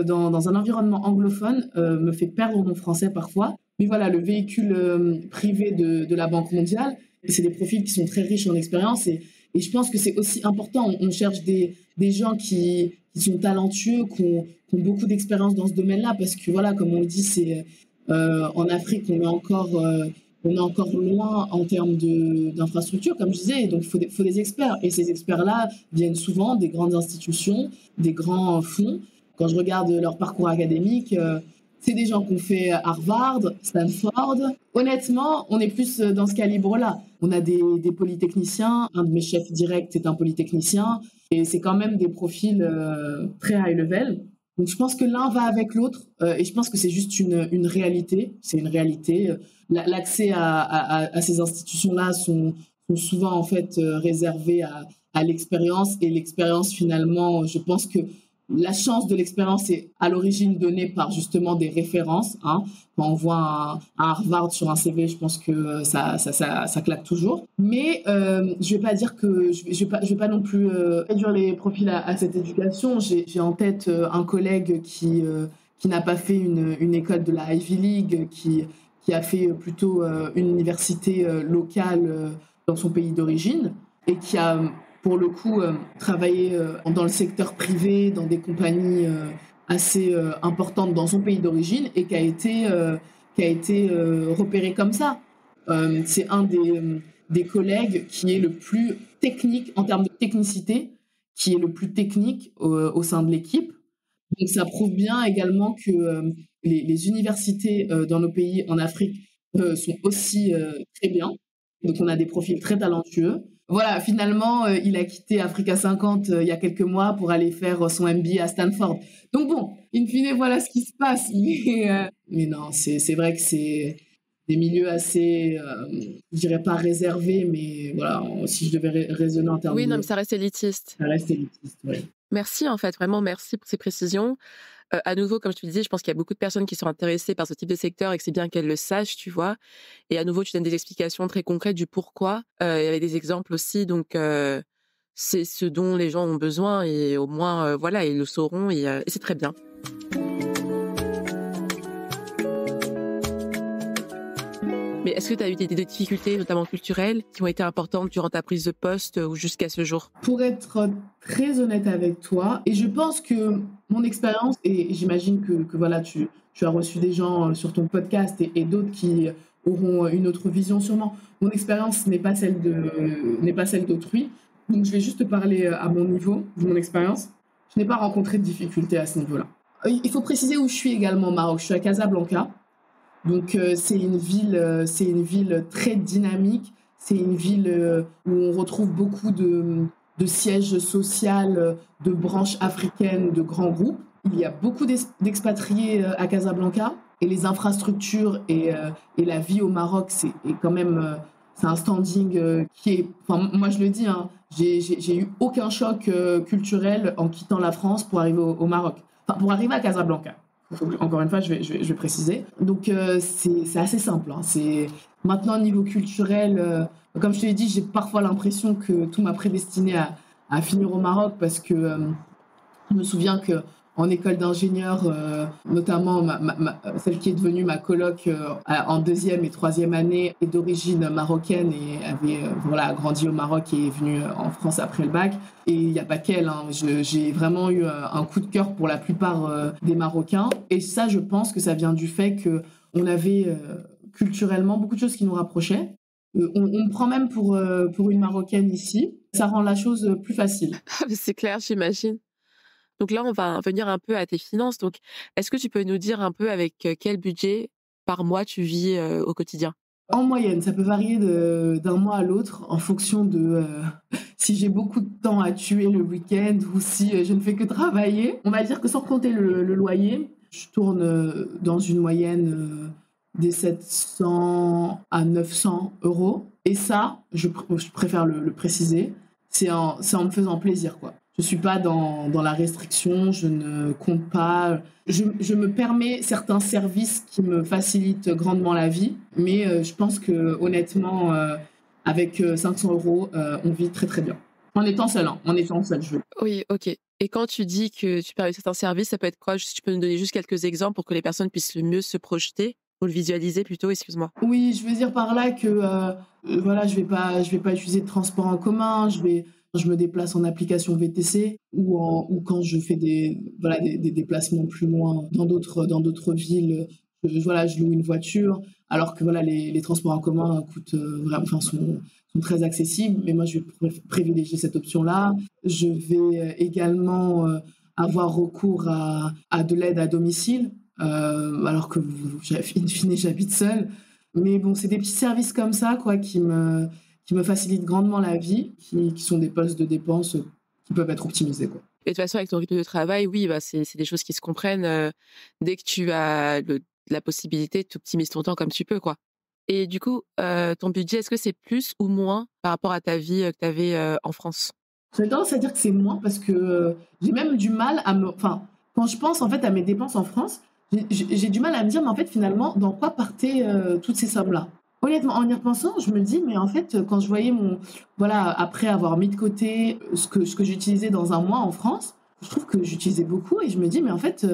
dans un environnement anglophone me fait perdre mon français parfois. Mais voilà, le véhicule privé de la Banque mondiale, c'est des profils qui sont très riches en expérience et je pense que c'est aussi important. On cherche des gens qui sont talentueux, qui ont beaucoup d'expérience dans ce domaine-là, parce que voilà, comme on le dit, c'est en Afrique, on est encore loin en termes d'infrastructures, comme je disais, et donc il faut des experts. Et ces experts-là viennent souvent des grandes institutions, des grands fonds. Quand je regarde leur parcours académique, c'est des gens qui ont fait Harvard, Stanford. Honnêtement, on est plus dans ce calibre-là. On a des polytechniciens. Un de mes chefs directs est un polytechnicien. Et c'est quand même des profils très high level. Donc je pense que l'un va avec l'autre. Et je pense que c'est juste une réalité. C'est une réalité. L'accès à ces institutions-là sont souvent en fait réservés à l'expérience. Et l'expérience, finalement, je pense que la chance de l'expérience est à l'origine donnée par justement des références. Hein. Quand on voit un Harvard sur un CV, je pense que ça claque toujours. Mais je vais pas dire que je vais pas non plus réduire les profils à cette éducation. J'ai en tête un collègue qui n'a pas fait une école de la Ivy League, qui a fait plutôt une université locale dans son pays d'origine et qui a pour le coup, travailler dans le secteur privé, dans des compagnies assez importantes dans son pays d'origine et qui a été repéré comme ça. C'est un des collègues qui est le plus technique en termes de technicité, qui est le plus technique au sein de l'équipe. Donc ça prouve bien également que les universités dans nos pays en Afrique sont aussi très bien. Donc on a des profils très talentueux. Voilà, finalement, il a quitté Africa 50 il y a quelques mois pour aller faire son MBA à Stanford. Donc bon, in fine, voilà ce qui se passe. Mais non, c'est vrai que c'est des milieux assez, je dirais pas réservés, mais voilà, si je devais raisonner en termes Oui, non, mais ça reste élitiste. Ça reste élitiste, oui. Merci, en fait, vraiment merci pour ces précisions. À nouveau, comme je te disais, je pense qu'il y a beaucoup de personnes qui sont intéressées par ce type de secteur et que c'est bien qu'elles le sachent, tu vois. Et à nouveau, tu donnes des explications très concrètes du pourquoi, avec des exemples aussi. Donc, c'est ce dont les gens ont besoin et au moins, voilà, ils le sauront et c'est très bien. Mais est-ce que tu as eu des difficultés, notamment culturelles, qui ont été importantes durant ta prise de poste ou jusqu'à ce jour? Pour être très honnête avec toi, et je pense que mon expérience, et j'imagine que voilà, tu as reçu des gens sur ton podcast et d'autres qui auront une autre vision sûrement. Mon expérience n'est pas celle d'autrui. Donc je vais juste te parler à mon niveau, de mon expérience. Je n'ai pas rencontré de difficultés à ce niveau-là. Il faut préciser où je suis également au Maroc. Je suis à Casablanca. Donc c'est une ville très dynamique. C'est une ville où on retrouve beaucoup de sièges sociaux, de branches africaines, de grands groupes. Il y a beaucoup d'expatriés à Casablanca et les infrastructures et la vie au Maroc, c'est quand même c'est un standing qui est. Enfin, moi je le dis, hein, j'ai eu aucun choc culturel en quittant la France pour arriver au Maroc. Enfin, pour arriver à Casablanca. Encore une fois, je vais préciser. Donc, c'est assez simple. Hein. Maintenant, niveau culturel, comme je te l'ai dit, j'ai parfois l'impression que tout m'a prédestiné à finir au Maroc parce que je me souviens qu'en école d'ingénieur, notamment celle qui est devenue ma coloc en deuxième et troisième année, est d'origine marocaine et avait grandi au Maroc et est venue en France après le bac. Et il n'y a pas qu'elle, hein. J'ai vraiment eu un coup de cœur pour la plupart des Marocains. Et ça, je pense que ça vient du fait qu'on avait culturellement beaucoup de choses qui nous rapprochaient. On me prend même pour une Marocaine ici. Ça rend la chose plus facile. C'est clair, j'imagine. Donc là, on va venir un peu à tes finances. Donc, est-ce que tu peux nous dire un peu avec quel budget par mois tu vis au quotidien? En moyenne, ça peut varier d'un mois à l'autre en fonction de si j'ai beaucoup de temps à tuer le week-end ou si je ne fais que travailler. On va dire que sans compter le loyer, je tourne dans une moyenne des 700 à 900 euros. Et ça, je préfère le préciser, c'est en me faisant plaisir, quoi. Je ne suis pas dans la restriction, je ne compte pas. Je me permets certains services qui me facilitent grandement la vie, mais je pense que honnêtement, avec 500 euros, on vit très très bien. En étant seul, hein, en étant seul, je veux. Oui, ok. Et quand tu dis que tu permets certains services, ça peut être quoi? Tu peux nous donner juste quelques exemples pour que les personnes puissent le mieux se projeter ou le visualiser plutôt, excuse-moi. Oui, je veux dire par là que voilà, je vais pas utiliser de transport en commun, je me déplace en application VTC ou quand je fais des déplacements plus loin dans d'autres villes, voilà, je loue une voiture alors que voilà les transports en commun coûtent vraiment enfin sont très accessibles, mais moi je vais privilégier cette option-là. Je vais également avoir recours à de l'aide à domicile alors que in fine j'habite seule. Mais bon, c'est des petits services comme ça, quoi, qui me facilitent grandement la vie, qui sont des postes de dépenses qui peuvent être optimisés, quoi. Et de toute façon, avec ton rythme de travail, oui, bah, c'est des choses qui se comprennent. Dès que tu as la possibilité, tu optimises ton temps comme tu peux, quoi. Et du coup, ton budget, est-ce que c'est plus ou moins par rapport à ta vie que tu avais en France? J'aurais tendance à dire que c'est moins parce que j'ai même du mal enfin, quand je pense en fait à mes dépenses en France, j'ai du mal à me dire, mais en fait, finalement, dans quoi partaient toutes ces sommes-là? Honnêtement, en y repensant, je me dis, mais en fait, quand je voyais voilà, après avoir mis de côté ce que j'utilisais dans un mois en France, je trouve que j'utilisais beaucoup et je me dis, mais en fait,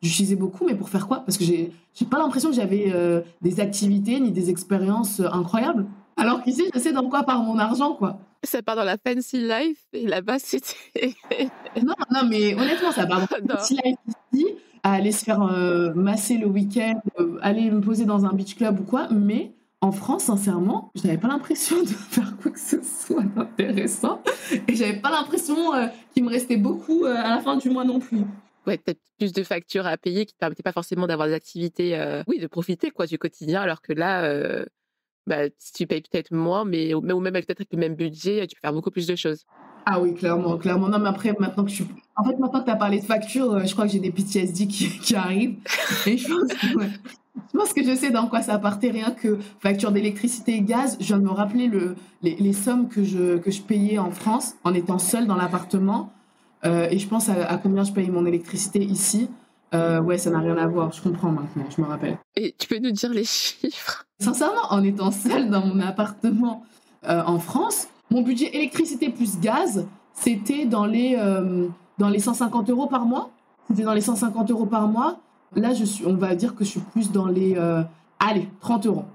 j'utilisais beaucoup, mais pour faire quoi? Parce que j'ai pas l'impression que j'avais des activités ni des expériences incroyables. Alors qu'ici, je sais dans quoi part mon argent, quoi. Ça part dans la fancy life et là-bas, c'était Non, non, mais honnêtement, ça part dans non. si life ici, à aller se faire masser le week-end, aller me poser dans un beach club ou quoi. Mais en France, sincèrement, je n'avais pas l'impression de faire quoi que ce soit d'intéressant. Et j'avais pas l'impression qu'il me restait beaucoup à la fin du mois non plus. Ouais, peut-être plus de factures à payer qui te permettaient pas forcément d'avoir des activités, oui, de profiter quoi du quotidien, alors que là, bah, tu payes peut-être moins, mais ou même avec peut-être le même budget, tu peux faire beaucoup plus de choses. Ah oui, clairement, clairement. Non, mais après, maintenant que tu as parlé de facture, je crois que j'ai des PTSD qui arrivent. Et ouais. Je pense que je sais dans quoi ça partait, rien que facture d'électricité et gaz. Je viens de me rappeler les sommes que je payais en France en étant seule dans l'appartement. Et je pense à combien je paye mon électricité ici. Ouais, ça n'a rien à voir. Je comprends maintenant, je me rappelle. Et tu peux nous dire les chiffres? Sincèrement, en étant seule dans mon appartement en France, mon budget électricité plus gaz, c'était dans les 150 euros par mois. C'était dans les 150 euros par mois. Là, on va dire que je suis plus dans les, allez, 30 euros,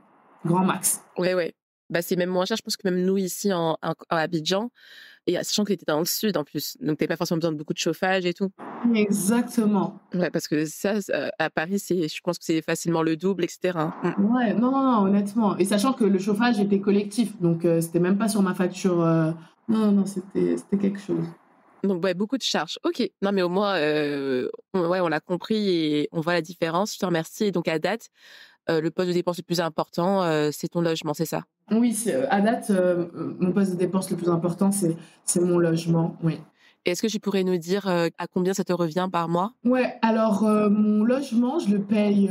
grand max. Ouais, ouais. Bah, c'est même moins cher, je pense que même nous ici à Abidjan, et sachant que tu étais dans le sud en plus, donc tu pas forcément besoin de beaucoup de chauffage et tout. Exactement. Ouais, parce que ça, à Paris, je pense que c'est facilement le double, etc. Ouais, non, non, non, honnêtement. Et sachant que le chauffage était collectif, donc c'était même pas sur ma facture. Non, non, c'était quelque chose. Donc, ouais, beaucoup de charges. Ok. Non, mais au moins, ouais, on l'a compris et on voit la différence. Je te remercie. Et donc, à date, le poste de dépense le plus important, c'est ton logement, c'est ça? Oui, à date, mon poste de dépense le plus important, c'est mon logement, oui. Et est-ce que tu pourrais nous dire à combien ça te revient par mois? Ouais, alors mon logement, je le paye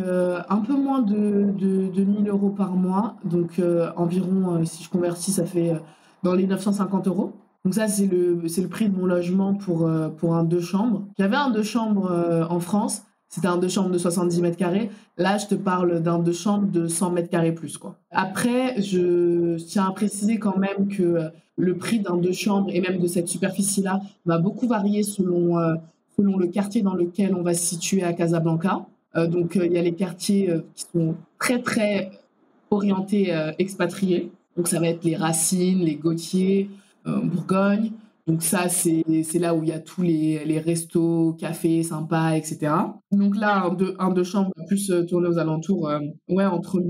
un peu moins de 1 000 euros par mois. Donc environ, si je convertis, ça fait dans les 950 euros. Donc ça, c'est le prix de mon logement pour un deux chambres. J'avais un deux chambres en France. C'était un deux chambres de 70 mètres carrés. Là, je te parle d'un deux chambres de 100 mètres carrés plus, quoi. Après, je tiens à préciser quand même que le prix d'un deux chambres et même de cette superficie-là va beaucoup varier selon le quartier dans lequel on va se situer à Casablanca. Donc, il y a les quartiers qui sont très, très orientés expatriés. Donc, ça va être les Racines, les Gautier, Bourgogne. Donc, ça, c'est là où il y a tous les restos, cafés sympas, etc. Donc, là, un deux chambres va plus tourner aux alentours, ouais, entre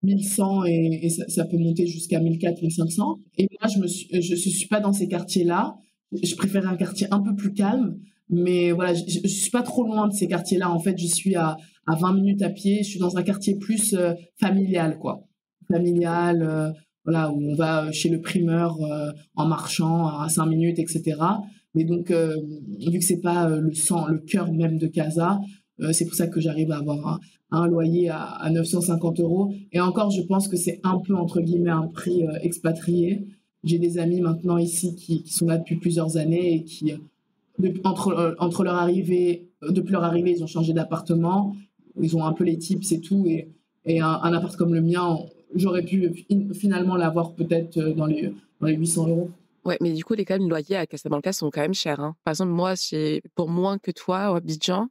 1100 et ça peut monter jusqu'à 1400, 1500. Et moi, je suis pas dans ces quartiers-là. Je préfère un quartier un peu plus calme. Mais voilà, je suis pas trop loin de ces quartiers-là. En fait, je suis à 20 minutes à pied. Je suis dans un quartier plus familial, quoi. Familial, voilà, où on va chez le primeur en marchant à 5 minutes, etc. Mais donc, vu que c'est pas le cœur même de Casa, C'est pour ça que j'arrive à avoir un loyer à 950 euros. Et encore, je pense que c'est un peu, entre guillemets, un prix expatrié. J'ai des amis maintenant ici qui sont là depuis plusieurs années et qui, entre leur arrivée, depuis leur arrivée, ils ont changé d'appartement. Ils ont un peu les tips et tout. Et un appart comme le mien, j'aurais pu finalement l'avoir peut-être dans les 800 euros. Ouais, mais du coup, les loyers à Casablanca sont quand même chers, hein. Par exemple, moi, pour moins que toi, à Abidjan,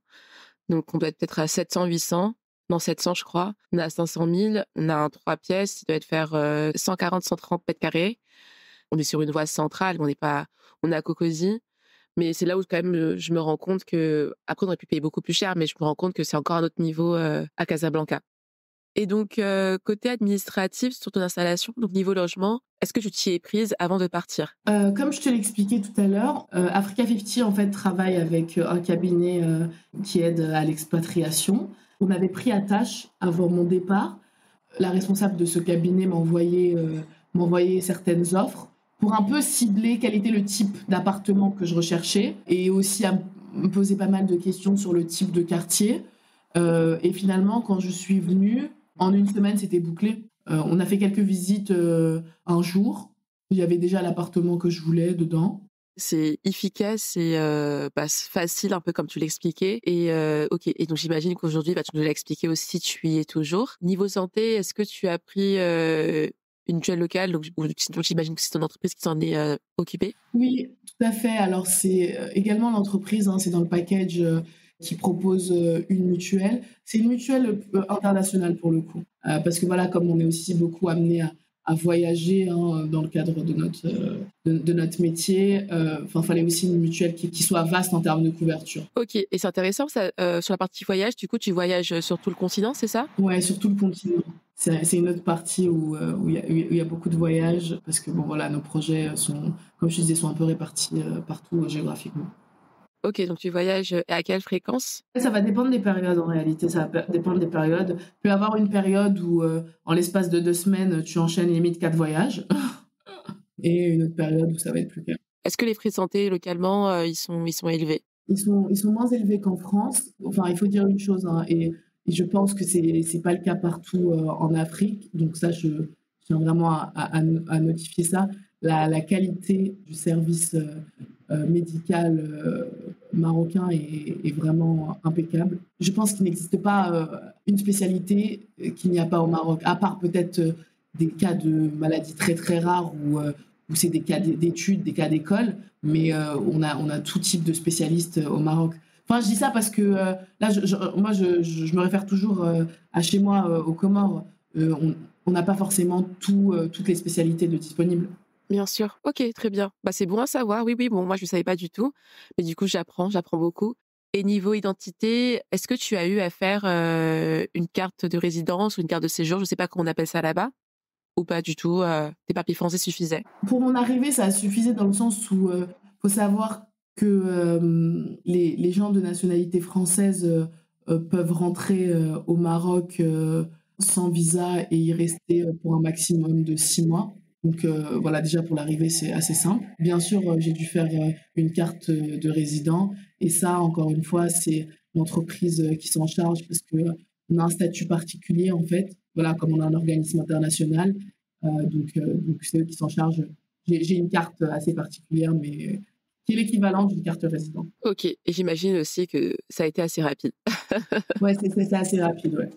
donc on doit être peut-être à 700, 800. Non, 700, je crois. On a 500 000. On a un 3 pièces. Il doit être faire 140, 130 mètres carrés. On est sur une voie centrale. On est à Cocody. Mais c'est là où, quand même, je me rends compte que, après, on aurait pu payer beaucoup plus cher, mais je me rends compte que c'est encore un autre niveau à Casablanca. Et donc, côté administratif, sur ton installation, donc niveau logement, est-ce que tu t'y es prise avant de partir? Comme je te l'expliquais tout à l'heure, Africa 50 en fait travaille avec un cabinet qui aide à l'expatriation. On avait pris à tâche avant mon départ. La responsable de ce cabinet m'envoyait certaines offres pour un peu cibler quel était le type d'appartement que je recherchais et aussi à me poser pas mal de questions sur le type de quartier. Et finalement, quand je suis venue, en une semaine, c'était bouclé. On a fait quelques visites un jour. Il y avait déjà l'appartement que je voulais dedans. C'est efficace et facile, un peu comme tu l'expliquais. Et ok. Et donc j'imagine qu'aujourd'hui, tu nous l'as expliqué aussi, tu y es toujours. Niveau santé, est-ce que tu as pris une mutuelle locale, donc j'imagine que c'est ton entreprise qui s'en est occupée? Oui, tout à fait. Alors c'est également l'entreprise, hein, c'est dans le package qui propose une mutuelle. C'est une mutuelle internationale pour le coup, parce que voilà, comme on est aussi beaucoup amené à voyager hein, dans le cadre de notre métier, fallait aussi une mutuelle qui soit vaste en termes de couverture. Ok, et c'est intéressant ça, sur la partie voyage. Du coup, tu voyages sur tout le continent, c'est ça? Ouais, sur tout le continent. C'est une autre partie où il y a beaucoup de voyages, parce que bon voilà, nos projets sont, comme je disais, sont un peu répartis partout géographiquement. Ok, donc tu voyages à quelle fréquence? Ça va dépendre des périodes en réalité, ça va dépendre des périodes. Il peut y avoir une période où, en l'espace de 2 semaines, tu enchaînes limite 4 voyages et une autre période où ça va être plus calme. Est-ce que les frais de santé localement, ils sont élevés? Ils sont moins élevés qu'en France. Enfin, il faut dire une chose, hein, et je pense que c'est pas le cas partout en Afrique. Donc ça, je tiens vraiment à notifier ça. La qualité du service médical marocain est vraiment impeccable. Je pense qu'il n'existe pas une spécialité qu'il n'y a pas au Maroc, à part peut-être des cas de maladies très très rares où c'est des cas d'études, des cas d'école, mais on a tout type de spécialistes au Maroc. Enfin, je dis ça parce que là, moi, je me réfère toujours à chez moi, aux Comores. On n'a pas forcément toutes les spécialités de disponibles. Bien sûr. Ok, très bien. C'est bon à savoir. Oui, oui. Bon, moi, je ne savais pas du tout. Mais du coup, j'apprends beaucoup. Et niveau identité, est-ce que tu as eu à faire une carte de résidence ou une carte de séjour? Je ne sais pas comment on appelle ça là-bas. Ou pas du tout, tes papiers français suffisaient? Pour mon arrivée, ça a suffi dans le sens où faut savoir que les gens de nationalité française peuvent rentrer au Maroc sans visa et y rester pour un maximum de 6 mois. Donc voilà, déjà pour l'arrivée, c'est assez simple. Bien sûr, j'ai dû faire une carte de résident et ça, encore une fois, c'est l'entreprise qui s'en charge parce qu'on a un statut particulier en fait. Voilà, comme on a un organisme international, donc c'est eux qui s'en chargent. J'ai une carte assez particulière, mais qui est l'équivalent d'une carte résident. Ok, et j'imagine aussi que ça a été assez rapide. Ouais, c'est assez rapide, ouais.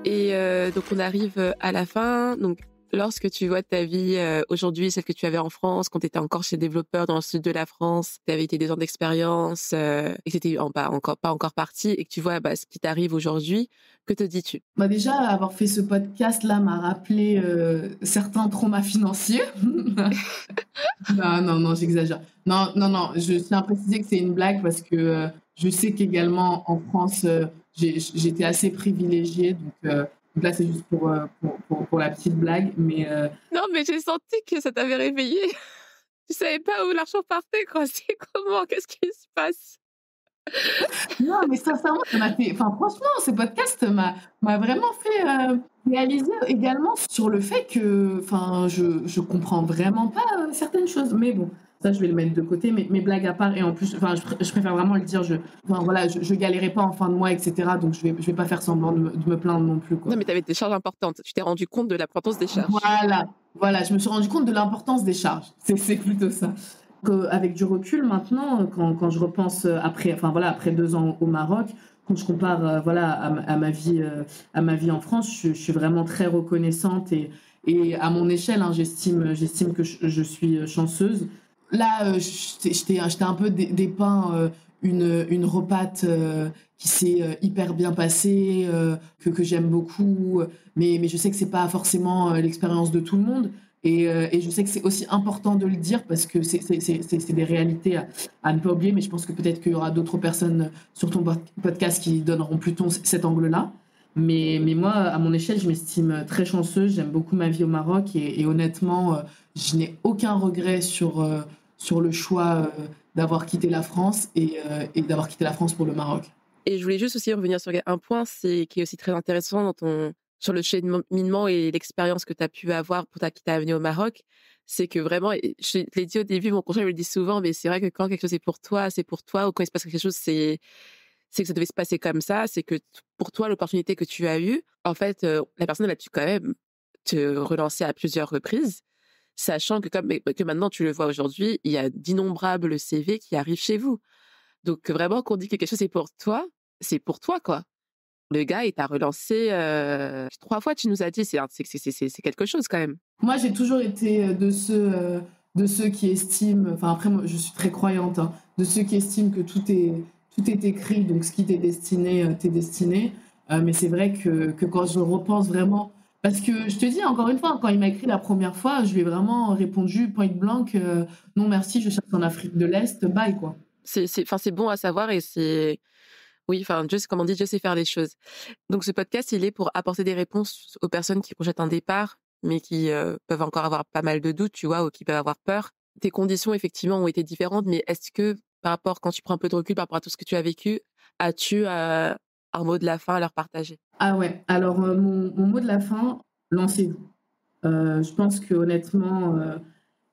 Et donc on arrive à la fin. Donc lorsque tu vois ta vie aujourd'hui, celle que tu avais en France, quand tu étais encore chez développeur dans le sud de la France, tu avais été 2 ans d'expérience et que tu n'étais pas encore parti et que tu vois ce qui t'arrive aujourd'hui, que te dis-tu? Déjà, avoir fait ce podcast-là m'a rappelé certains traumas financiers. Non, j'exagère. Non, je tiens à préciser que c'est une blague parce que je sais qu'également en France, j'étais assez privilégiée. Donc là, c'est juste pour la petite blague. Mais Non, mais j'ai senti que ça t'avait réveillé. Tu savais pas où l'argent partait, quoi. C'est comment? Qu'est-ce qui se passe? non, mais sincèrement, ça m'a fait. Enfin, franchement, ce podcast m'a vraiment fait réaliser également sur le fait que, enfin, je comprends vraiment pas certaines choses. Mais bon, Ça, je vais le mettre de côté, mais mes blagues à part. Et en plus, je préfère vraiment le dire. Je galérais pas en fin de mois, etc. Donc, je vais pas faire semblant de me plaindre non plus, quoi. Non, mais tu avais des charges importantes. Tu t'es rendu compte de l'importance des charges. Voilà. Je me suis rendu compte de l'importance des charges. C'est plutôt ça. Avec du recul, maintenant, quand je repense après 2 ans au Maroc, quand je compare à ma vie en France, je suis vraiment très reconnaissante et à mon échelle, hein, j'estime que je suis chanceuse. Là, j'étais un peu dépeint une repate qui s'est hyper bien passée, que j'aime beaucoup, mais je sais que c'est pas forcément l'expérience de tout le monde. Et je sais que c'est aussi important de le dire parce que c'est des réalités à ne pas oublier, mais je pense que peut-être qu'il y aura d'autres personnes sur ton podcast qui donneront plutôt cet angle-là. Mais moi, à mon échelle, je m'estime très chanceuse. J'aime beaucoup ma vie au Maroc et honnêtement, je n'ai aucun regret sur le choix d'avoir quitté la France et d'avoir quitté la France pour le Maroc. Et je voulais juste aussi revenir sur un point qui est aussi très intéressant sur le cheminement et l'expérience que tu as pu avoir qui t'a amené au Maroc. C'est que vraiment, je l'ai dit au début, mon conseil, je le dis souvent, mais c'est vrai que quand quelque chose est pour toi, ou quand il se passe quelque chose, c'est que ça devait se passer comme ça. C'est que pour toi, l'opportunité que tu as eue, en fait, la personne, elle a pu quand même te relancer à plusieurs reprises, sachant que maintenant, tu le vois aujourd'hui, il y a d'innombrables CV qui arrivent chez vous. Donc, vraiment, qu'on dit que quelque chose est pour toi, quoi. Le gars, il t'a relancé 3 fois, tu nous as dit, c'est quelque chose quand même. Moi, j'ai toujours été de ceux qui estiment, enfin après, moi, je suis très croyante, hein, de ceux qui estiment que tout est écrit, donc ce qui t'est destiné, t'est destiné. Mais c'est vrai que quand je repense vraiment, parce que je te dis encore une fois, quand il m'a écrit la première fois, je lui ai vraiment répondu point blanc, non merci, je cherche en Afrique de l'Est, bye quoi. C'est bon à savoir et c'est... Oui, enfin, comme on dit, Dieu sait faire les choses. Donc, ce podcast, il est pour apporter des réponses aux personnes qui projettent un départ, mais qui peuvent encore avoir pas mal de doutes, tu vois, ou qui peuvent avoir peur. Tes conditions, effectivement, ont été différentes, mais est-ce que, quand tu prends un peu de recul par rapport à tout ce que tu as vécu, as-tu un mot de la fin à leur partager? Ah ouais, alors mon mot de la fin, lancez-vous. Je pense que honnêtement,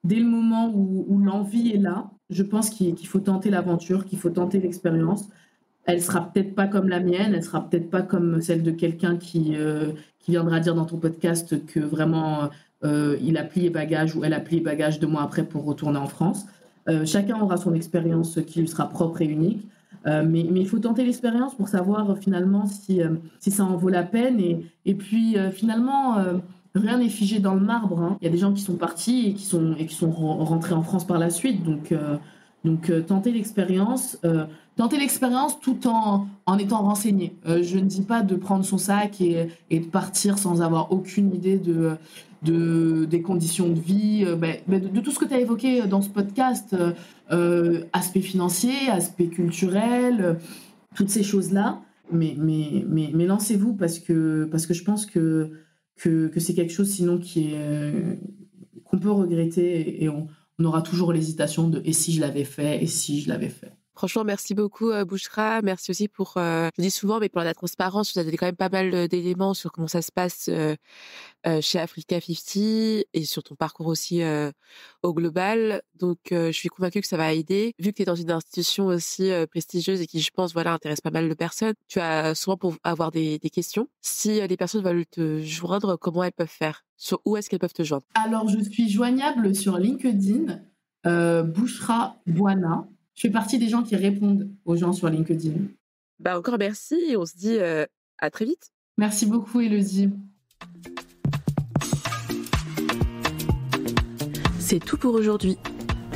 dès le moment où l'envie est là, je pense qu'il faut tenter l'aventure, qu'il faut tenter l'expérience. Elle sera peut-être pas comme la mienne, elle sera peut-être pas comme celle de quelqu'un qui viendra dire dans ton podcast que vraiment il a plié bagages ou elle a plié bagages 2 mois après pour retourner en France. Chacun aura son expérience qui lui sera propre et unique, mais il faut tenter l'expérience pour savoir finalement si ça en vaut la peine et puis finalement rien n'est figé dans le marbre, hein. Il y a des gens qui sont partis et qui sont rentrés en France par la suite, donc tenter l'expérience tout en étant renseigné. Je ne dis pas de prendre son sac et de partir sans avoir aucune idée des conditions de vie, de tout ce que tu as évoqué dans ce podcast, aspect financier, aspect culturel, toutes ces choses-là. Mais lancez-vous parce que je pense que c'est quelque chose sinon qu'on peut regretter et on aura toujours l'hésitation de « et si je l'avais fait, et si je l'avais fait ». Franchement, merci beaucoup, Bouchra. Merci aussi pour, je dis souvent, mais pour la transparence, vous avez quand même pas mal d'éléments sur comment ça se passe chez Africa 50 et sur ton parcours aussi au global. Donc, je suis convaincue que ça va aider. Vu que tu es dans une institution aussi prestigieuse et qui, je pense, intéresse pas mal de personnes, tu as souvent pour avoir des questions. Si les personnes veulent te joindre, comment elles peuvent faire? Où est-ce qu'elles peuvent te joindre? Alors, je suis joignable sur LinkedIn, Bouchra Bouana. Je fais partie des gens qui répondent aux gens sur LinkedIn. Encore merci et on se dit à très vite. Merci beaucoup, Élodie. C'est tout pour aujourd'hui.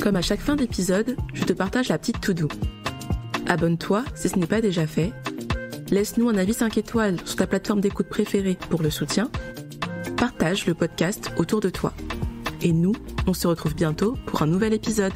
Comme à chaque fin d'épisode, je te partage la petite to-do. Abonne-toi si ce n'est pas déjà fait. Laisse-nous un avis 5 étoiles sur ta plateforme d'écoute préférée pour le soutien. Partage le podcast autour de toi. Et nous, on se retrouve bientôt pour un nouvel épisode.